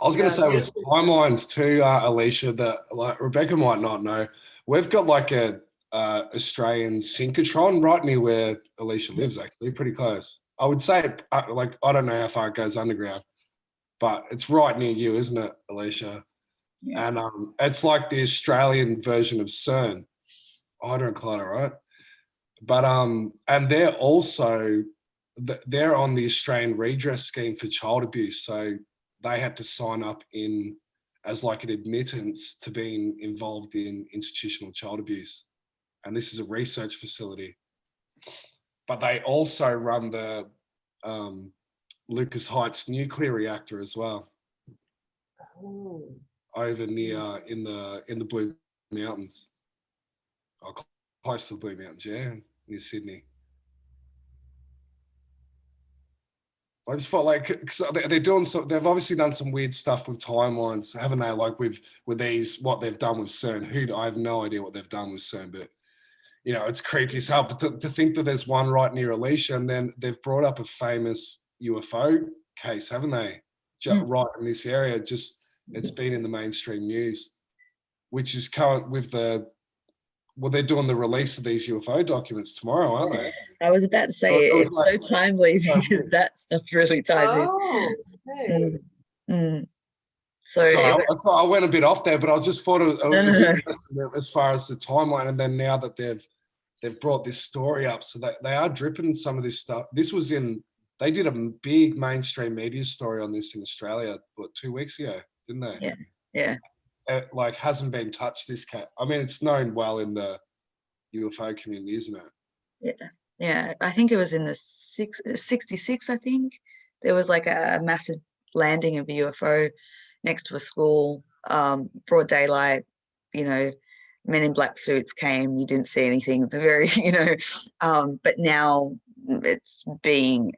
I was going to say with timelines too, Alisha, that like Rebecca might not know, we've got like a Australian synchrotron right near where Alisha lives, actually, pretty close. I would say, like, I don't know how far it goes underground, but it's right near you, isn't it, Alisha? Yeah. And it's like the Australian version of CERN, Hadron Collider, right? But and they're also they're on the Australian redress scheme for child abuse, so they had to sign up in as like an admittance to being involved in institutional child abuse. And this is a research facility. But they also run the Lucas Heights nuclear reactor as well. Oh. Over near in the Blue Mountains. Oh, close to the Blue Mountains, yeah, near Sydney. I just felt like, cause they're doing so, they've obviously done some weird stuff with timelines, haven't they? Like with these, what they've done with CERN. I have no idea what they've done with CERN, but you know, it's creepy as hell. But to think that there's one right near Alisha, and then they've brought up a famous UFO case, haven't they? Right in this area, just it's been in the mainstream news, which is current with well, they're doing the release of these UFO documents tomorrow, aren't they? I was about to say it's like, so timely because that stuff really ties in. Okay. So I went a bit off there, but I just thought it was interesting as far as the timeline. And then now that they've brought this story up, so that they are dripping some of this stuff. This was they did a big mainstream media story on this in Australia, 2 weeks ago, didn't they? Yeah. It, like, hasn't been touched, this cat. I mean, it's known well in the UFO community, isn't it? Yeah. I think it was in the 66, I think. There was like a massive landing of a UFO next to a school, broad daylight, you know, men in black suits came, you didn't see anything. The very, but now it's being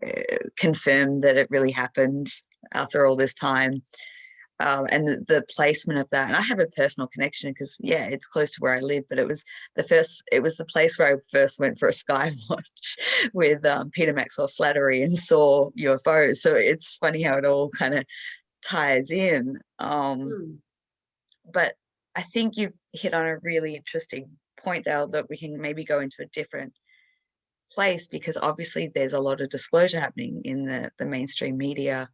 confirmed that it really happened after all this time. And the placement of that, and I have a personal connection because it's close to where I live, but it was the place where I first went for a sky watch with Peter Maxwell Slattery and saw UFOs. So it's funny how it all kind of ties in. But I think you've hit on a really interesting point, Dale, that we can maybe go into a different place, because obviously there's a lot of disclosure happening in the mainstream media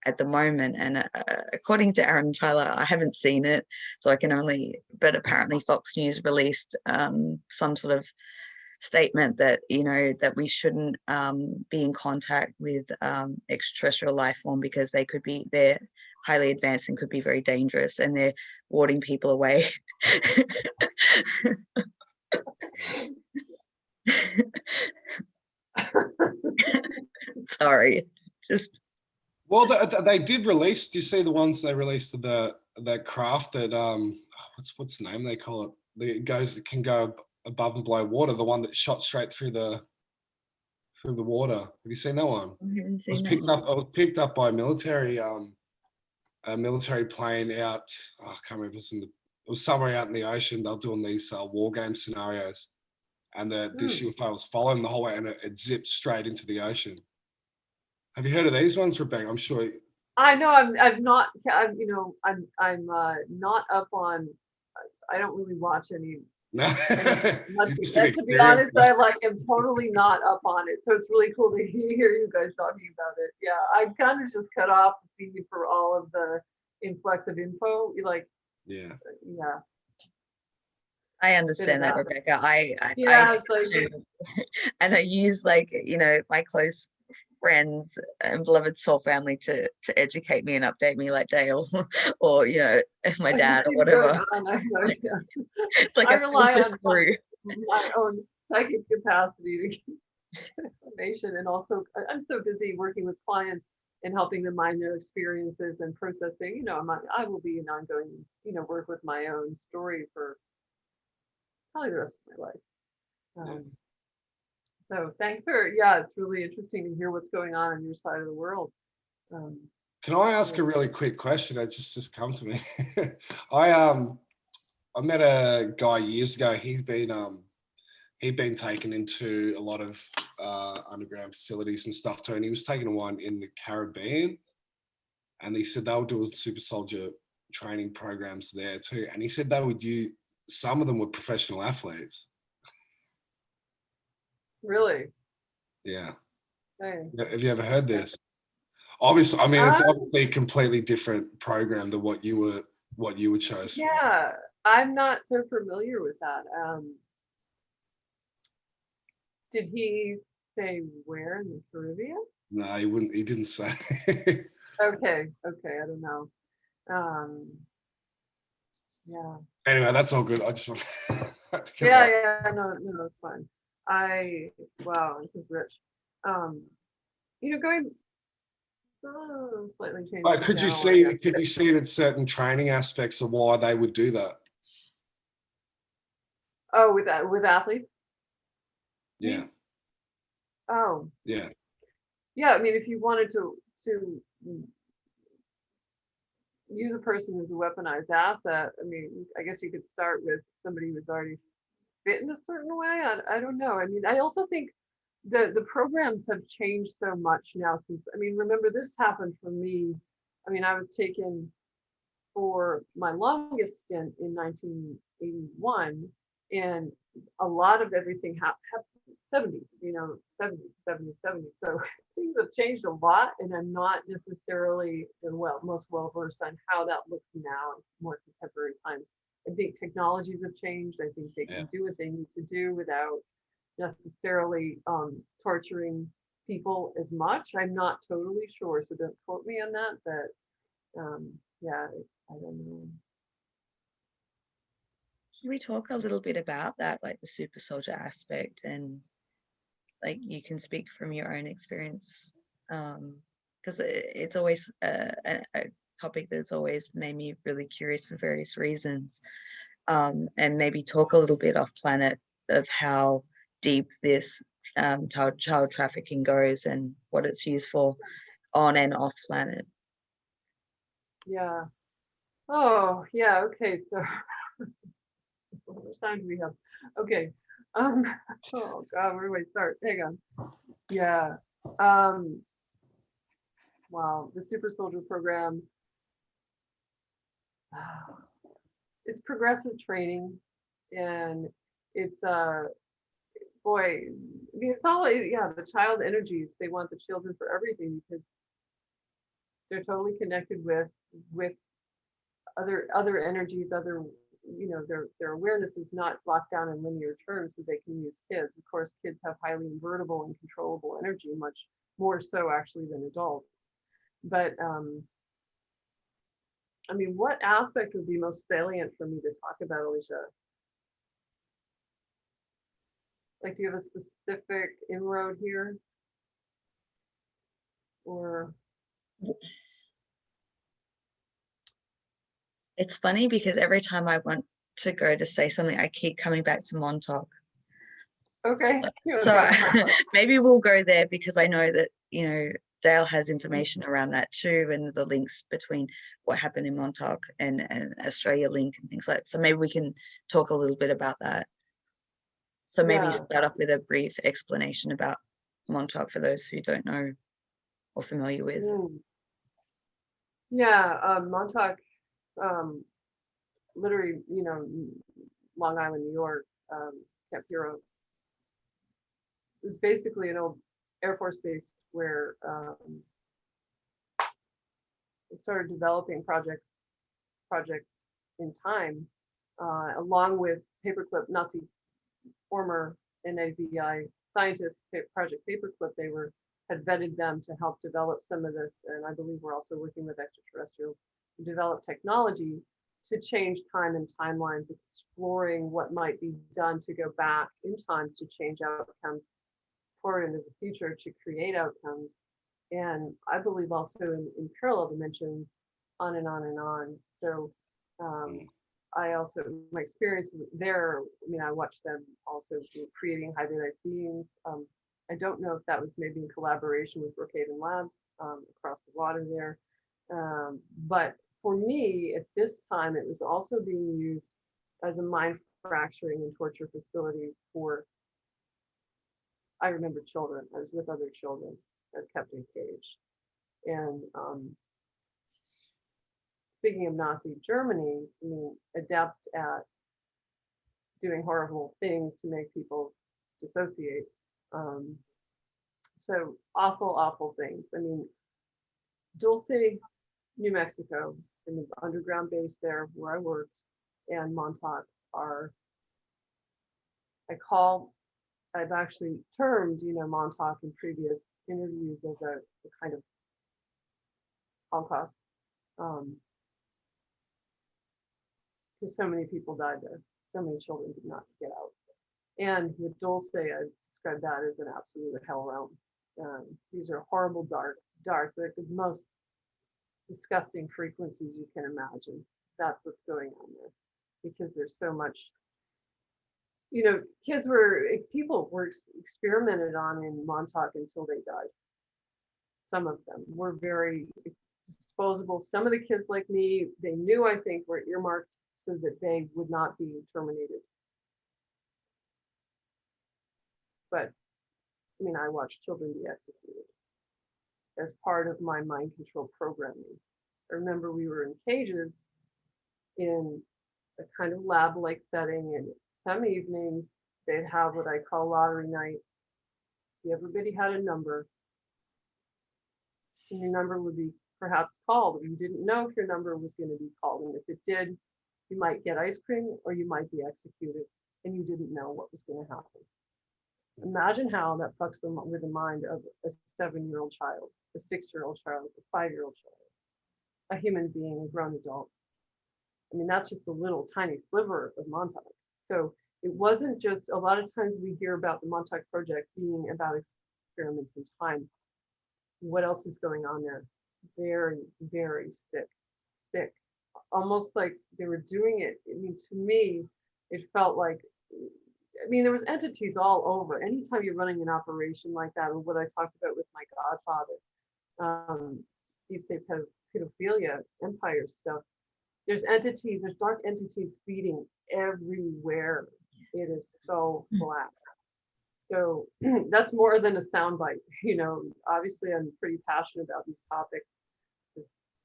at the moment, and according to Aaron Tyler, I haven't seen it, so I can only, but apparently Fox News released some sort of statement that that we shouldn't be in contact with extraterrestrial life form because they're highly advanced and could be very dangerous, and they're warding people away. Sorry, just. Well, they did release. Do you see the ones they released of the craft that what's the name they call it? It can go above and below water. The one that shot straight through the water. Have you seen that one? It was picked up by a military plane out. I can't remember. It was somewhere out in the ocean. They're doing these war game scenarios, and this UFO was following the whole way, and it zipped straight into the ocean. Have you heard of these ones, Rebecca? I'm sure. I know. I'm not up on. I don't really watch any. No. To be honest, I am totally not up on it. So it's really cool to hear you guys talking about it. Yeah, I kind of just cut off the feed for all of the influx of info. Yeah. I understand that, Rebecca. I it's like, and I use my close friends and beloved soul family to educate me and update me like Dale or my dad or whatever. I know, yeah. It's like I I rely filter on through. my own psychic capacity to get information, and also I'm so busy working with clients and helping them mind their experiences and processing. I will be an ongoing, work with my own story for probably the rest of my life. So thanks it's really interesting to hear what's going on your side of the world. Can I ask a really quick question that just come to me? I met a guy years ago. He'd been taken into a lot of underground facilities and stuff too, and he was taken to one in the Caribbean, and he said they were doing super soldier training programs there too, and he said they would use, some of them were professional athletes. Really? Yeah. Hey. Have you ever heard this? Obviously, I mean, it's obviously a completely different program than what you were chosen. Yeah, I'm not so familiar with that. Did he say where in the Caribbean? No, he wouldn't. He didn't say. Okay, I don't know. Yeah. Anyway, that's all good. I just want to get Yeah, no, it's fine. Wow, this is rich. Going slightly changing. But could you see that certain training aspects of why they would do that? Oh, with athletes? Yeah. Oh. Yeah. Yeah, I mean, if you wanted to use a person as a weaponized asset, I mean, I guess you could start with somebody who's already fit in a certain way. I don't know. I mean, I also think the programs have changed so much now since, I mean, remember this happened for me. I mean, I was taken for my longest stint in 1981, and a lot of everything happened 70s, 70s. So things have changed a lot, and I'm not necessarily most well versed on how that looks now in more contemporary times. I think technologies have changed. I think they can do what they need to do without necessarily torturing people as much. I'm not totally sure, so don't quote me on that, but I don't know. Can we talk a little bit about that, like the super soldier aspect, and like you can speak from your own experience, because it's always a topic that's always made me really curious for various reasons, and maybe talk a little bit off planet of how deep this child trafficking goes and what it's used for on and off planet. Yeah. Oh, yeah. Okay. So how much time do we have? Okay. Oh God, where do I start? Hang on. Yeah. Wow. The Super Soldier program. It's progressive training, and it's boy, I mean, it's all the child energies. They want the children for everything because they're totally connected with other energies, their awareness is not locked down in linear terms, so they can use kids. Of course, kids have highly invertible and controllable energy, much more so actually than adults. But I mean, what aspect would be most salient for me to talk about, Alisha? Like, do you have a specific inroad here? Or it's funny because every time I want to go to say something, I keep coming back to Montauk. Okay. So maybe we'll go there because I know that, Dale has information around that too, and the links between what happened in Montauk and Australia Link and things like that. So maybe we can talk a little bit about that. So maybe start off with a brief explanation about Montauk for those who don't know or familiar with. Yeah, Montauk, literally, Long Island, New York, Camp Hero. It was basically an old Air Force base where they started developing projects in time, along with Paperclip, Nazi former NAZI scientists, Project Paperclip. They were had vetted them to help develop some of this. And I believe we're also working with extraterrestrials to develop technology to change time and timelines, exploring what might be done to go back in time to change outcomes forward into the future to create outcomes. And I believe also in parallel dimensions, on and on and on. So I also, my experience there, I mean, I watched them also creating hybridized beings. I don't know if that was maybe in collaboration with Brookhaven Labs across the water there. But for me, at this time, it was also being used as a mind fracturing and torture facility for, I remember children. I was with other children. I was kept in a cage. And speaking of Nazi Germany, I mean, adept at doing horrible things to make people dissociate. So awful, awful things. I mean, Dulce, New Mexico, in the underground base there where I worked, and Montauk are, I've actually termed, Montauk in previous interviews as a kind of Holocaust. Because so many people died there. So many children did not get out. And with Dulce, I describe that as an absolute hell realm. These are horrible, dark, they're the most disgusting frequencies you can imagine. That's what's going on there. Because there's so much, people were experimented on in Montauk until they died. Some of them were very disposable. Some of the kids like me, they knew, I think, were earmarked so that they would not be terminated. But, I mean, I watched children be executed as part of my mind control programming. I remember we were in cages in a kind of lab-like setting, and some evenings they'd have what I call lottery night. Everybody had a number, and your number would be perhaps called. You didn't know if your number was going to be called, and if it did, you might get ice cream or you might be executed, and you didn't know what was going to happen. Imagine how that fucks them with the mind of a 7-year-old child, a 6-year-old child, a 5-year-old child, a human being, a grown adult. I mean, that's just a little tiny sliver of Montauk. So it wasn't just, a lot of times we hear about the Montauk Project being about experiments in time. What else is going on there? Very, very sick. Almost like they were doing it. I mean, to me, it felt like, I mean, there was entities all over. Anytime you're running an operation like that, or what I talked about with my godfather, you say pedophilia, empire stuff, there's entities, there's dark entities feeding everywhere. It is so black. So that's more than a soundbite. Obviously I'm pretty passionate about these topics.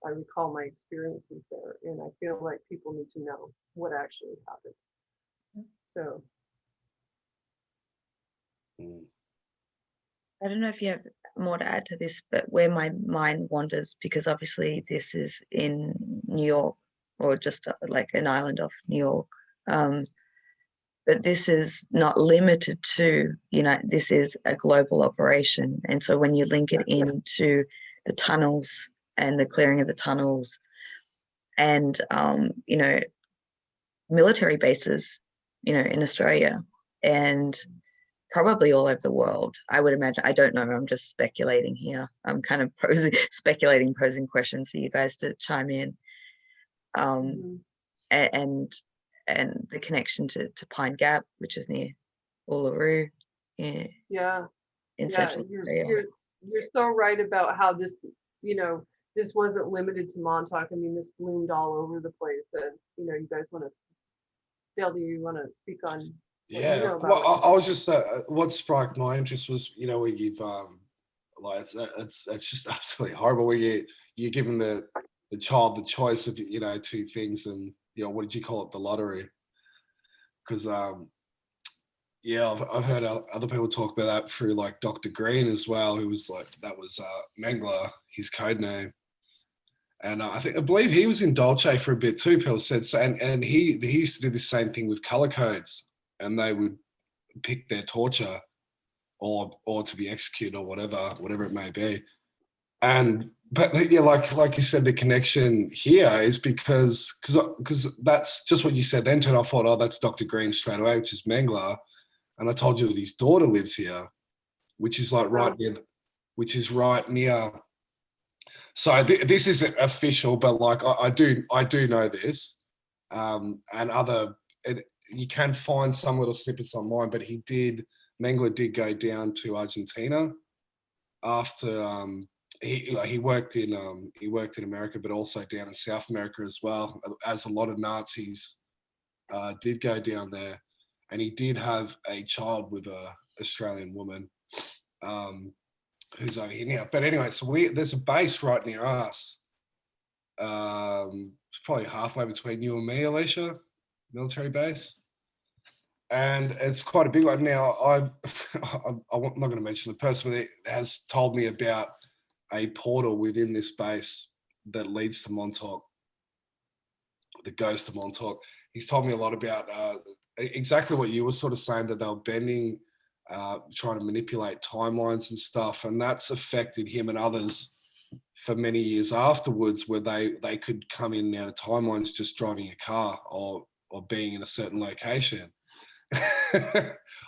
I recall my experiences there, and I feel like people need to know what actually happened. So. I don't know if you have more to add to this, but where my mind wanders, because obviously this is in New York, or just like an island off New York. But this is not limited to, this is a global operation. And so when you link it into the tunnels and the clearing of the tunnels and, military bases, in Australia and probably all over the world, I would imagine. I don't know. I'm just speculating here. I'm kind of posing questions for you guys to chime in. And the connection to Pine Gap, which is near Uluru, in Central Australia. You're so right about how this, this wasn't limited to Montauk. I mean, this bloomed all over the place. And you guys want to, Dale, do you want to speak on? Yeah, well, I was just what sparked my interest was where you've like it's just absolutely horrible where you're giving the child the choice of two things, and what did you call it, the lottery? Because I've heard other people talk about that through like Dr. Green as well, who was like, that was Mangler, his code name. And I believe he was in Dolce for a bit too, Phil said. So, and he used to do the same thing with color codes, and they would pick their torture or to be executed or whatever it may be. But yeah, like you said, the connection here is because that's just what you said then. And I thought, oh, that's Dr. Green straight away, which is Mengler, and I told you that his daughter lives here, which is like right near. So this isn't official, but like I do know this, and you can find some little snippets online. But Mengler did go down to Argentina after he worked in America, but also down in South America as well, as a lot of Nazis did go down there, and he did have a child with a Australian woman who's over here now. But anyway, so there's a base right near us. It's probably halfway between you and me, Alisha, military base. And it's quite a big one. Now, I'm not going to mention the person, but has told me about a portal within this base that leads to Montauk, that goes to Montauk. He's told me a lot about exactly what you were sort of saying, that they were bending, trying to manipulate timelines and stuff. And that's affected him and others for many years afterwards, where they could come in and out of timelines just driving a car or being in a certain location.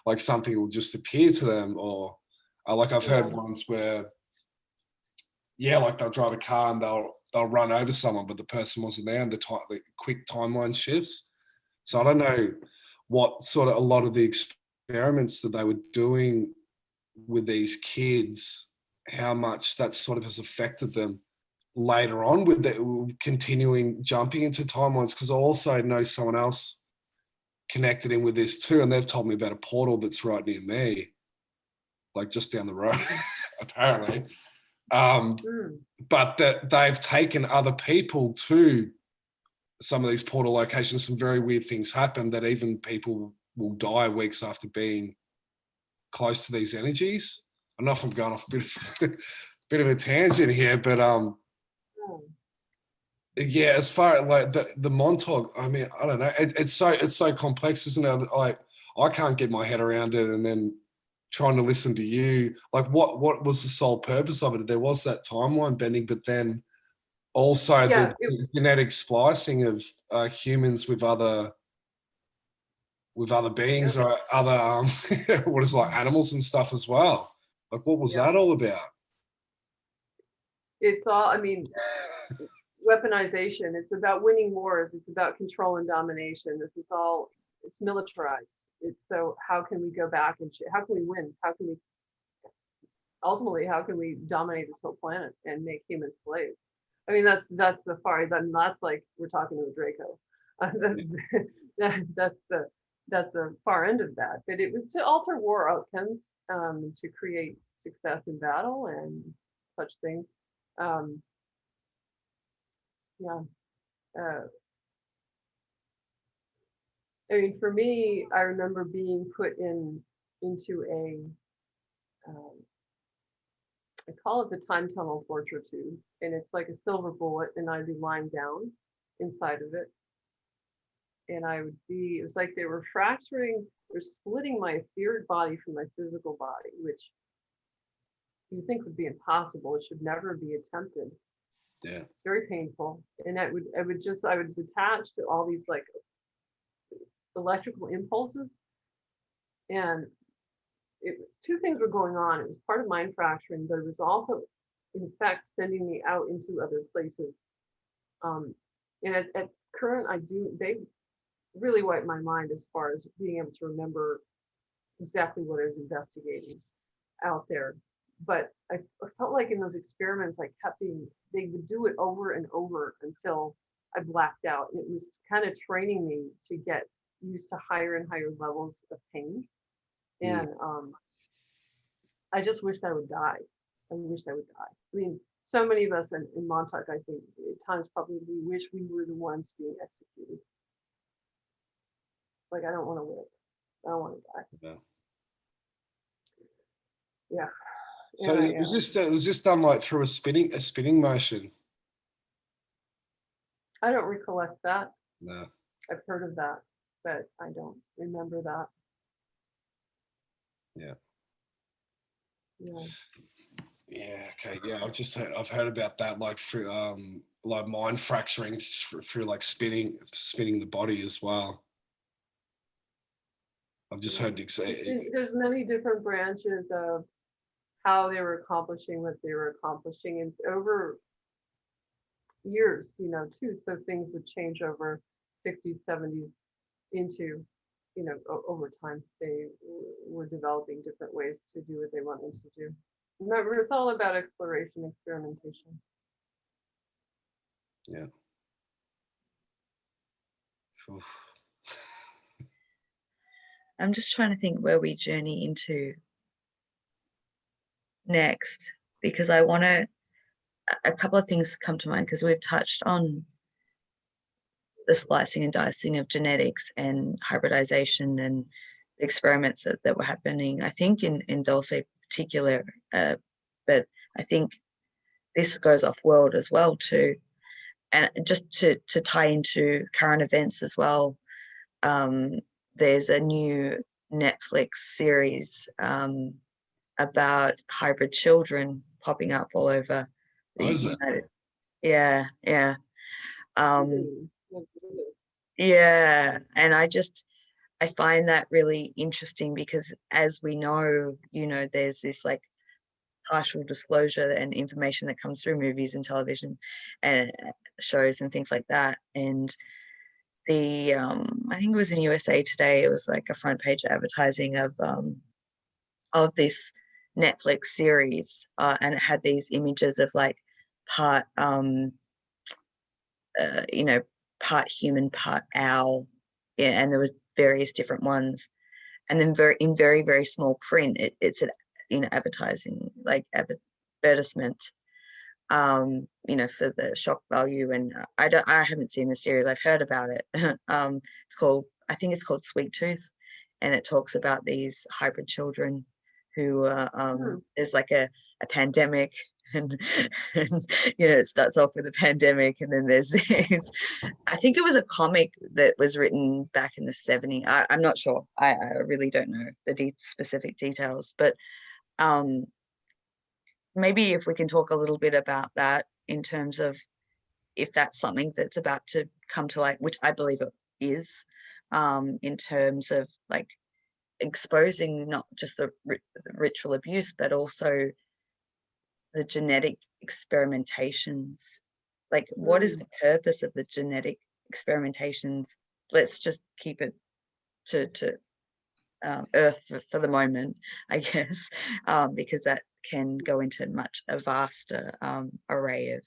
Like something will just appear to them, or like I've heard ones where, like they'll drive a car and they'll run over someone, but the person wasn't there, and the quick timeline shifts. So I don't know what sort of a lot of the experiments that they were doing with these kids, how much that sort of has affected them later on with the continuing jumping into timelines. Because I also know someone else connected in with this too, and they've told me about a portal that's right near me, like just down the road, apparently. But that they've taken other people to some of these portal locations. Some very weird things happen, that even people will die weeks after being close to these energies. I don't know if I'm going off a bit of a tangent here, but yeah, as far as like the Montauk, I mean, I don't know. It's so complex, isn't it? Like I can't get my head around it, and then trying to listen to you, like what was the sole purpose of it? There was that timeline bending, but then also the genetic splicing of humans with other beings or other what is like animals and stuff as well. Like what was that all about? It's all, I mean, weaponization. It's about winning wars. It's about control and domination. This is all, it's militarized. It's so how can we go back and how can we win? How can we ultimately, how can we dominate this whole planet and make humans slaves? I mean, that's the far, that's like we're talking to a Draco. That's the far end of that. But it was to alter war outcomes, to create success in battle and such things. I mean, for me, I remember being put into a, I call it the time tunnel torture tube, and it's like a silver bullet, and I'd be lying down inside of it, and it was like they were splitting my etheric body from my physical body, which you think would be impossible. It should never be attempted. Yeah, it's very painful, and I was attached to all these like electrical impulses, and two things were going on. It was part of mind fracturing, but it was also, in fact, sending me out into other places. And at current, they really wiped my mind as far as being able to remember exactly what I was investigating out there. But I felt like in those experiments, they would do it over and over until I blacked out. And it was kind of training me to get used to higher and higher levels of pain. And I just wished I would die. I mean, so many of us in Montauk, I think, at times probably we wish we were the ones being executed. Like, I don't want to live. I don't want to die. Yeah. So it was just done like through a spinning motion. I don't recollect that. No. I've heard of that, but I don't remember that. Yeah. Yeah. Yeah. Okay. Yeah. I've heard about that, like through like mind fracturing through like spinning the body as well. I've just heard There's many different branches of how they were accomplishing what they were accomplishing, and over years, you know, too. So things would change over 60s, 70s into, you know, over time. They were developing different ways to do what they wanted to do. Remember, it's all about exploration, experimentation. Yeah. Oof. I'm just trying to think where we journey into next, because I want to, a couple of things come to mind, because we've touched on the splicing and dicing of genetics and hybridization and the experiments that were happening, I think in Dulce particular, but I think this goes off world as well too. And just to tie into current events as well, there's a new Netflix series about hybrid children popping up all over the United. Yeah, yeah. Yeah, and I find that really interesting, because as we know, you know, there's this like partial disclosure and information that comes through movies and television and shows and things like that. And the I think it was in USA Today, it was like a front page advertising of this Netflix series, and it had these images of like part you know, part human, part owl, yeah, and there was various different ones, and then in very very small print, it's an, you know, advertising, like advertisement, you know, for the shock value. And I haven't seen the series, I've heard about it. It's called, I think it's called Sweet Tooth, and it talks about these hybrid children who there's like a pandemic, and, and you know, it starts off with a pandemic, and then there's this, I think it was a comic that was written back in the 70s. I'm not sure, I really don't know the specific details, but maybe if we can talk a little bit about that, in terms of if that's something that's about to come to light, which I believe it is, in terms of like exposing not just the ritual abuse, but also the genetic experimentations. Like, what is the purpose of the genetic experimentations? Let's just keep it to Earth for the moment, I guess, because that can go into a vaster array of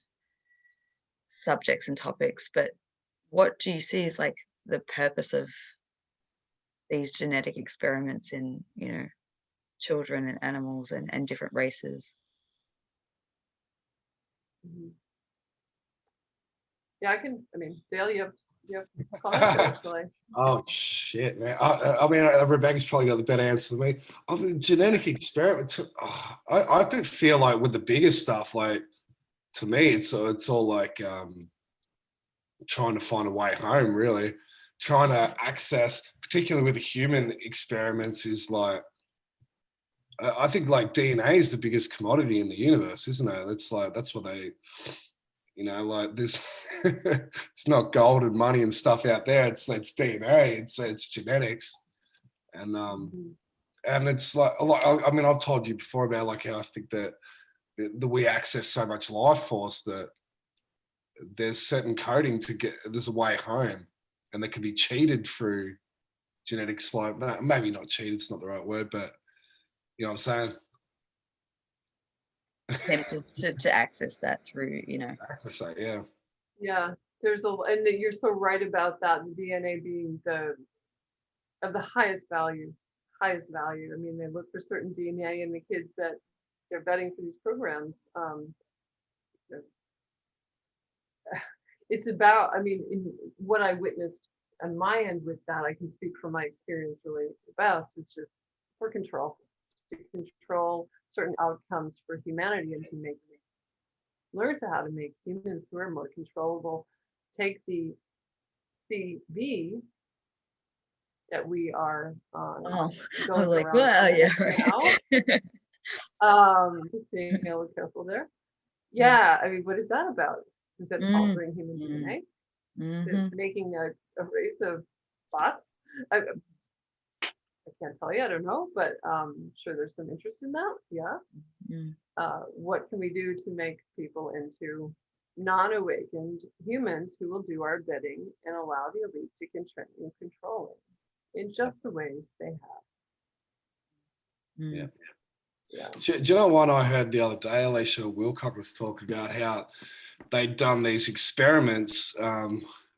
subjects and topics. But what do you see as like the purpose of these genetic experiments in, you know, children and animals and different races? Yeah, I mean, Dale, you have comments actually. Oh shit, man! I mean, Rebecca's probably got the better answer than me. Of the genetic experiment, I feel like with the bigger stuff, like to me, it's all like trying to find a way home. Really, trying to access, particularly with the human experiments, is like I think like DNA is the biggest commodity in the universe, isn't it? That's what they. You know, like this, it's not gold and money and stuff out there. It's DNA. It's genetics, and it's like a lot. I mean, I've told you before about like how I think that we access so much life force that there's certain coding to get. There's a way home, and they can be cheated through genetics. Like maybe not cheated. It's not the right word, but you know what I'm saying. Attempted to access that through, you know. Access that, yeah. Yeah, and you're so right about that. The DNA being of the highest value. I mean, they look for certain DNA in the kids that they're vetting for these programs. It's about, I mean, in what I witnessed on my end with that, I can speak from my experience really the best. It's just for control, to control certain outcomes for humanity, and to learn to how to make humans who are more controllable take the CV that we are Oh, I going was like, around well, yeah, now. right. Just being a little careful there. Yeah, I mean, what is that about? Is that altering human DNA? Is it making a race of bots? I can't tell you, I don't know, but I'm sure there's some interest in that. Yeah. What can we do to make people into non-awakened humans who will do our bidding and allow the elite to control it in just the ways they have? Yeah. Yeah. Do you know one I heard the other day? Alisha Wilcock was talking about how they'd done these experiments,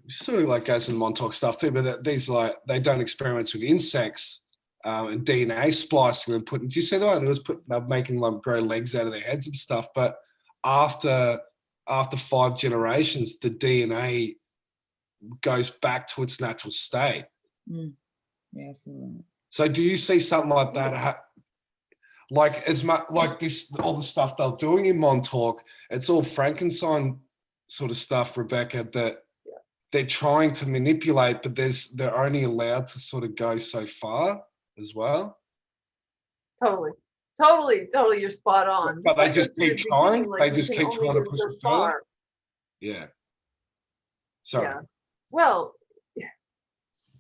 sort of like goes in Montauk stuff too, but these like they'd done experiments with insects and DNA splicing and putting. Do you see that one? It was making them grow legs out of their heads and stuff. But after 5 generations, the DNA goes back to its natural state. Yeah. So do you see something like that? Like as much like this, all the stuff they're doing in Montauk, it's all Frankenstein sort of stuff, Rebecca, that they're trying to manipulate, but they're only allowed to sort of go so far as well. Totally, you're spot on. But they just keep trying. Like, they just keep trying to push it further. Yeah. Sorry. Yeah. Well,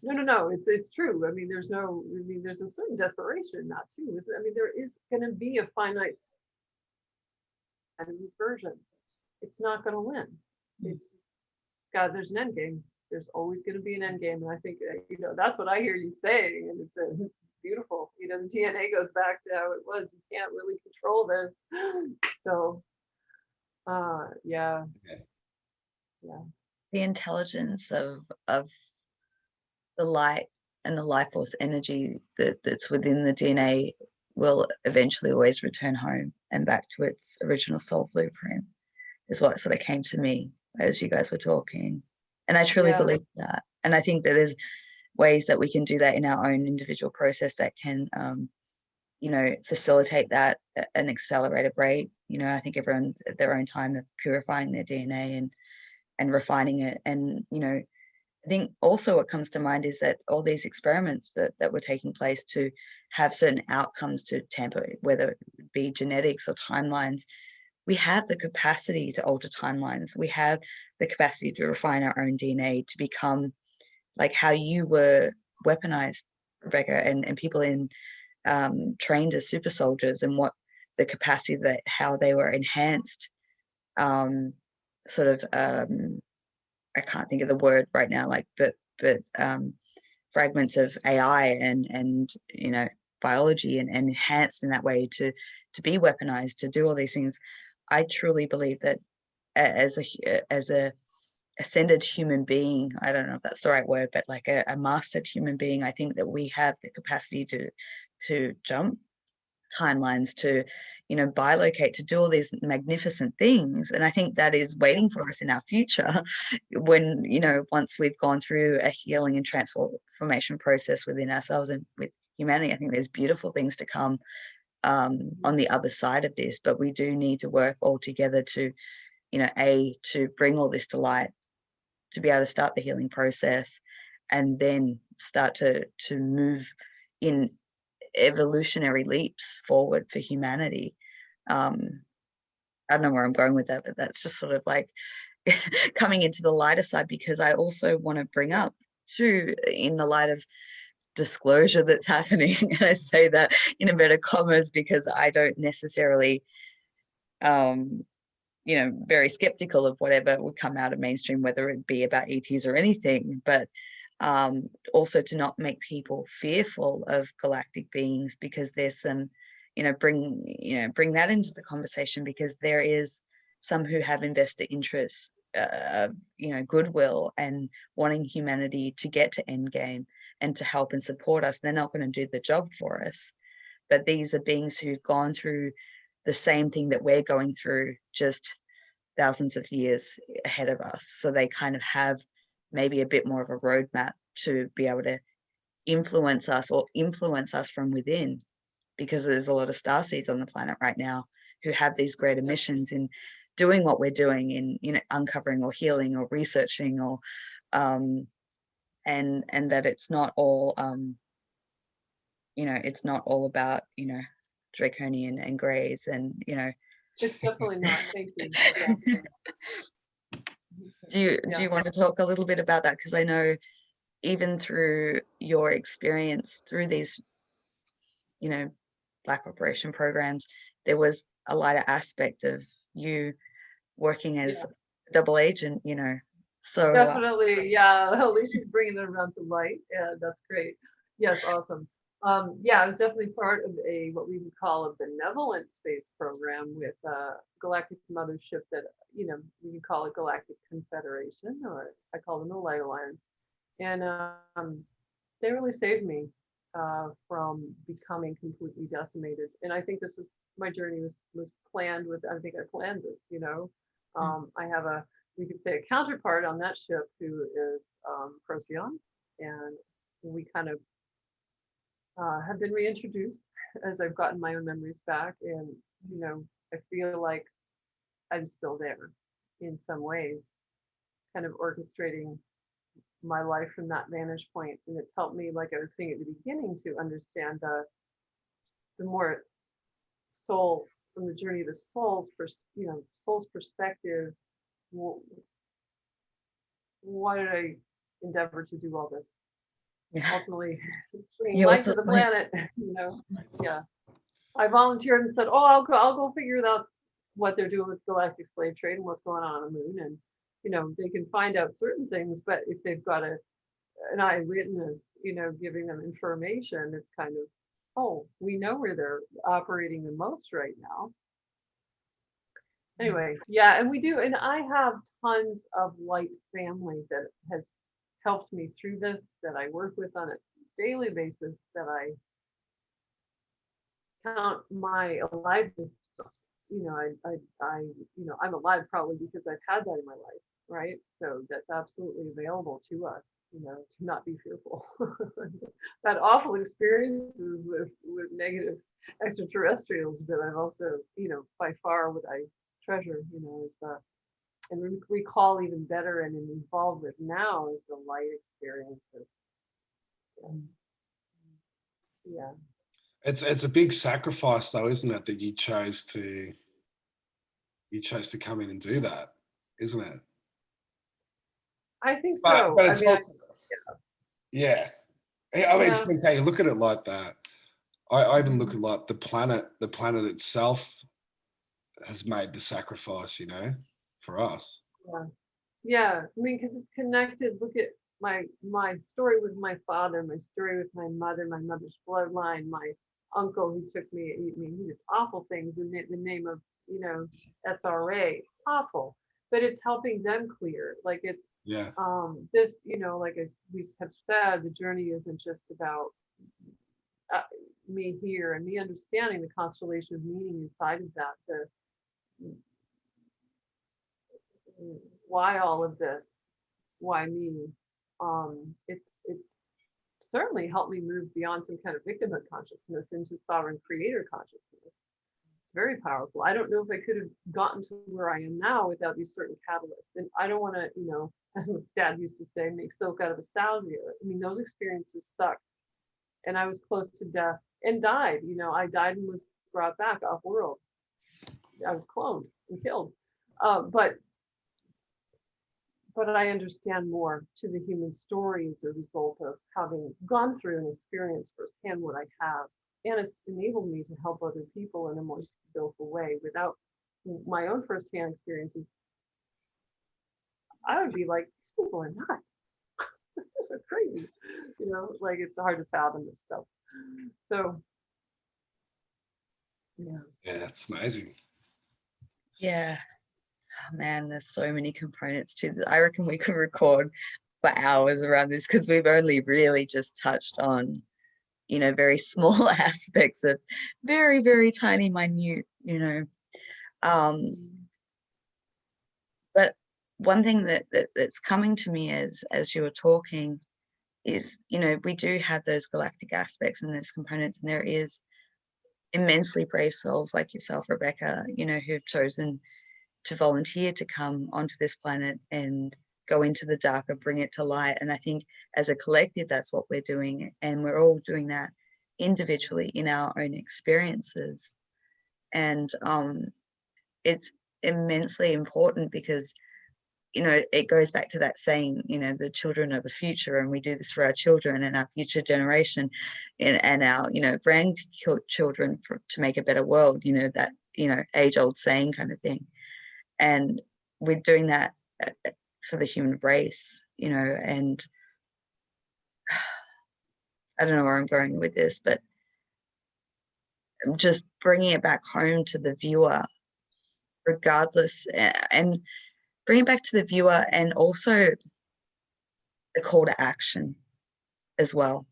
no. It's true. I mean, there's a certain desperation in that too. I mean, there is going to be a finite versions. It's not going to win. There's an end game. There's always going to be an end game, and I think that's what I hear you saying, and it's beautiful. The DNA goes back to how it was. You can't really control this, so yeah. The intelligence of the light and the life force energy that's within the DNA will eventually always return home and back to its original soul blueprint, is what sort of came to me as you guys were talking. And I truly believe that. And I think that there's ways that we can do that in our own individual process that can, facilitate that at an accelerated rate. I think everyone's at their own time of purifying their DNA and refining it. And, I think also what comes to mind is that all these experiments that were taking place to have certain outcomes to tamper, whether it be genetics or timelines, we have the capacity to alter timelines. We have the capacity to refine our own DNA to become like how you were weaponized, Rebecca, and people trained as super soldiers, and what the capacity how they were enhanced, I can't think of the word right now, but fragments of AI and biology and enhanced in that way to be weaponized, to do all these things. I truly believe that as a ascended human being, I don't know if that's the right word, but like a mastered human being, I think that we have the capacity to jump timelines, to bilocate, to do all these magnificent things. And I think that is waiting for us in our future when once we've gone through a healing and transformation process within ourselves and with humanity. I think there's beautiful things to come on the other side of this, but we do need to work all together to to bring all this to light, to be able to start the healing process, and then start to move in evolutionary leaps forward for humanity. I don't know where I'm going with that, but that's just sort of like coming into the lighter side, because I also want to bring up too, in the light of disclosure that's happening, and I say that in inverted commas because I don't necessarily very skeptical of whatever would come out of mainstream, whether it be about ETs or anything, but also to not make people fearful of galactic beings, because there's some, bring that into the conversation, because there is some who have invested interests, goodwill and wanting humanity to get to endgame and to help and support us. They're not going to do the job for us, but these are beings who've gone through the same thing that we're going through, just thousands of years ahead of us. So they kind of have maybe a bit more of a roadmap to be able to influence us from within, because there's a lot of starseeds on the planet right now who have these greater missions in doing what we're doing, in uncovering or healing or researching, or and that it's not all it's not all about draconian and grays, and you know. It's definitely not. Thank you. Yeah. Do you want to talk a little bit about that? Because I know even through your experience through these, you know, black operation programs, there was a lighter aspect of you working as a double agent, you know. So Definitely, yeah. Alicia's bringing it around to light. Yeah, that's great. Yes, awesome. Yeah, I was definitely part of a what we would call a benevolent space program with Galactic Mothership that, you know, we could call it Galactic Confederation, or I call them the Light Alliance. And they really saved me from becoming completely decimated. And I think this was my journey was planned with. I think I planned this. You know, I have a we could say a counterpart on that ship who is Procyon, and we kind of have been reintroduced as I've gotten my own memories back, and you know, I feel like I'm still there in some ways, kind of orchestrating my life from that vantage point, and it's helped me, like I was saying at the beginning, to understand the more soul from the journey of the soul's perspective. Why did I endeavor to do all this? Ultimately, bringing life to the planet. You know, yeah. I volunteered and said, "Oh, I'll go figure out what they're doing with galactic slave trade and what's going on the moon, and you know, they can find out certain things, but if they've got an eyewitness, you know, giving them information, it's kind of, oh, we know where they're operating the most right now." Anyway, yeah, and we do, and I have tons of light family that has helped me through this, that I work with on a daily basis, that I count my aliveness. You know, you know, I'm alive probably because I've had that in my life, right? So that's absolutely available to us, you know, to not be fearful. That awful experiences with negative extraterrestrials, but I've also, you know, by far what I treasure, you know, is the, and recall even better and involved with now is the light experience of, yeah. It's a big sacrifice though, isn't it, that you chose to come in and do that, isn't it? I think so. But it's I mean, also, yeah. I mean, it depends how you look at it like that. I even look at like the planet itself has made the sacrifice, you know, for us. Yeah. I mean, because it's connected. Look at my story with my father, my story with my mother's bloodline, my uncle who took me. I mean, he did awful things in the name of, you know, SRA. Awful. But it's helping them clear. Like it's this, you know, like as we have said, the journey isn't just about me here and me understanding the constellation of meaning inside of that. The why all of this? Why me? It's certainly helped me move beyond some kind of victimhood consciousness into sovereign creator consciousness. It's very powerful. I don't know if I could have gotten to where I am now without these certain catalysts. And I don't want to, you know, as my dad used to say, make silk out of a sow's ear. I mean, those experiences sucked. And I was close to death and died. You know, I died and was brought back off world. I was cloned and killed. But I understand more to the human story as a result of having gone through and experienced firsthand what I have. And it's enabled me to help other people in a more skillful way. Without my own firsthand experiences, I would be like, these people are nuts. They're crazy. You know, like it's hard to fathom this stuff. So, yeah. Yeah, it's amazing. Yeah. Oh, man, there's so many components to this. I reckon we could record for hours around this because we've only really just touched on, you know, very small aspects of very, very tiny, minute, you know. But one thing that's coming to me as you were talking is, you know, we do have those galactic aspects and those components, and there is immensely brave souls like yourself, Rebecca, you know, who've chosen to volunteer to come onto this planet and go into the darker, bring it to light. And I think as a collective, that's what we're doing. And we're all doing that individually in our own experiences. And it's immensely important because, you know, it goes back to that saying, you know, the children are the future, and we do this for our children and our future generation and our, you know, grandchildren to make a better world, you know, that, you know, age-old saying kind of thing. And we're doing that for the human race, you know. And I don't know where I'm going with this, but just bringing it back home to the viewer, regardless, and bring it back to the viewer, and also the call to action as well.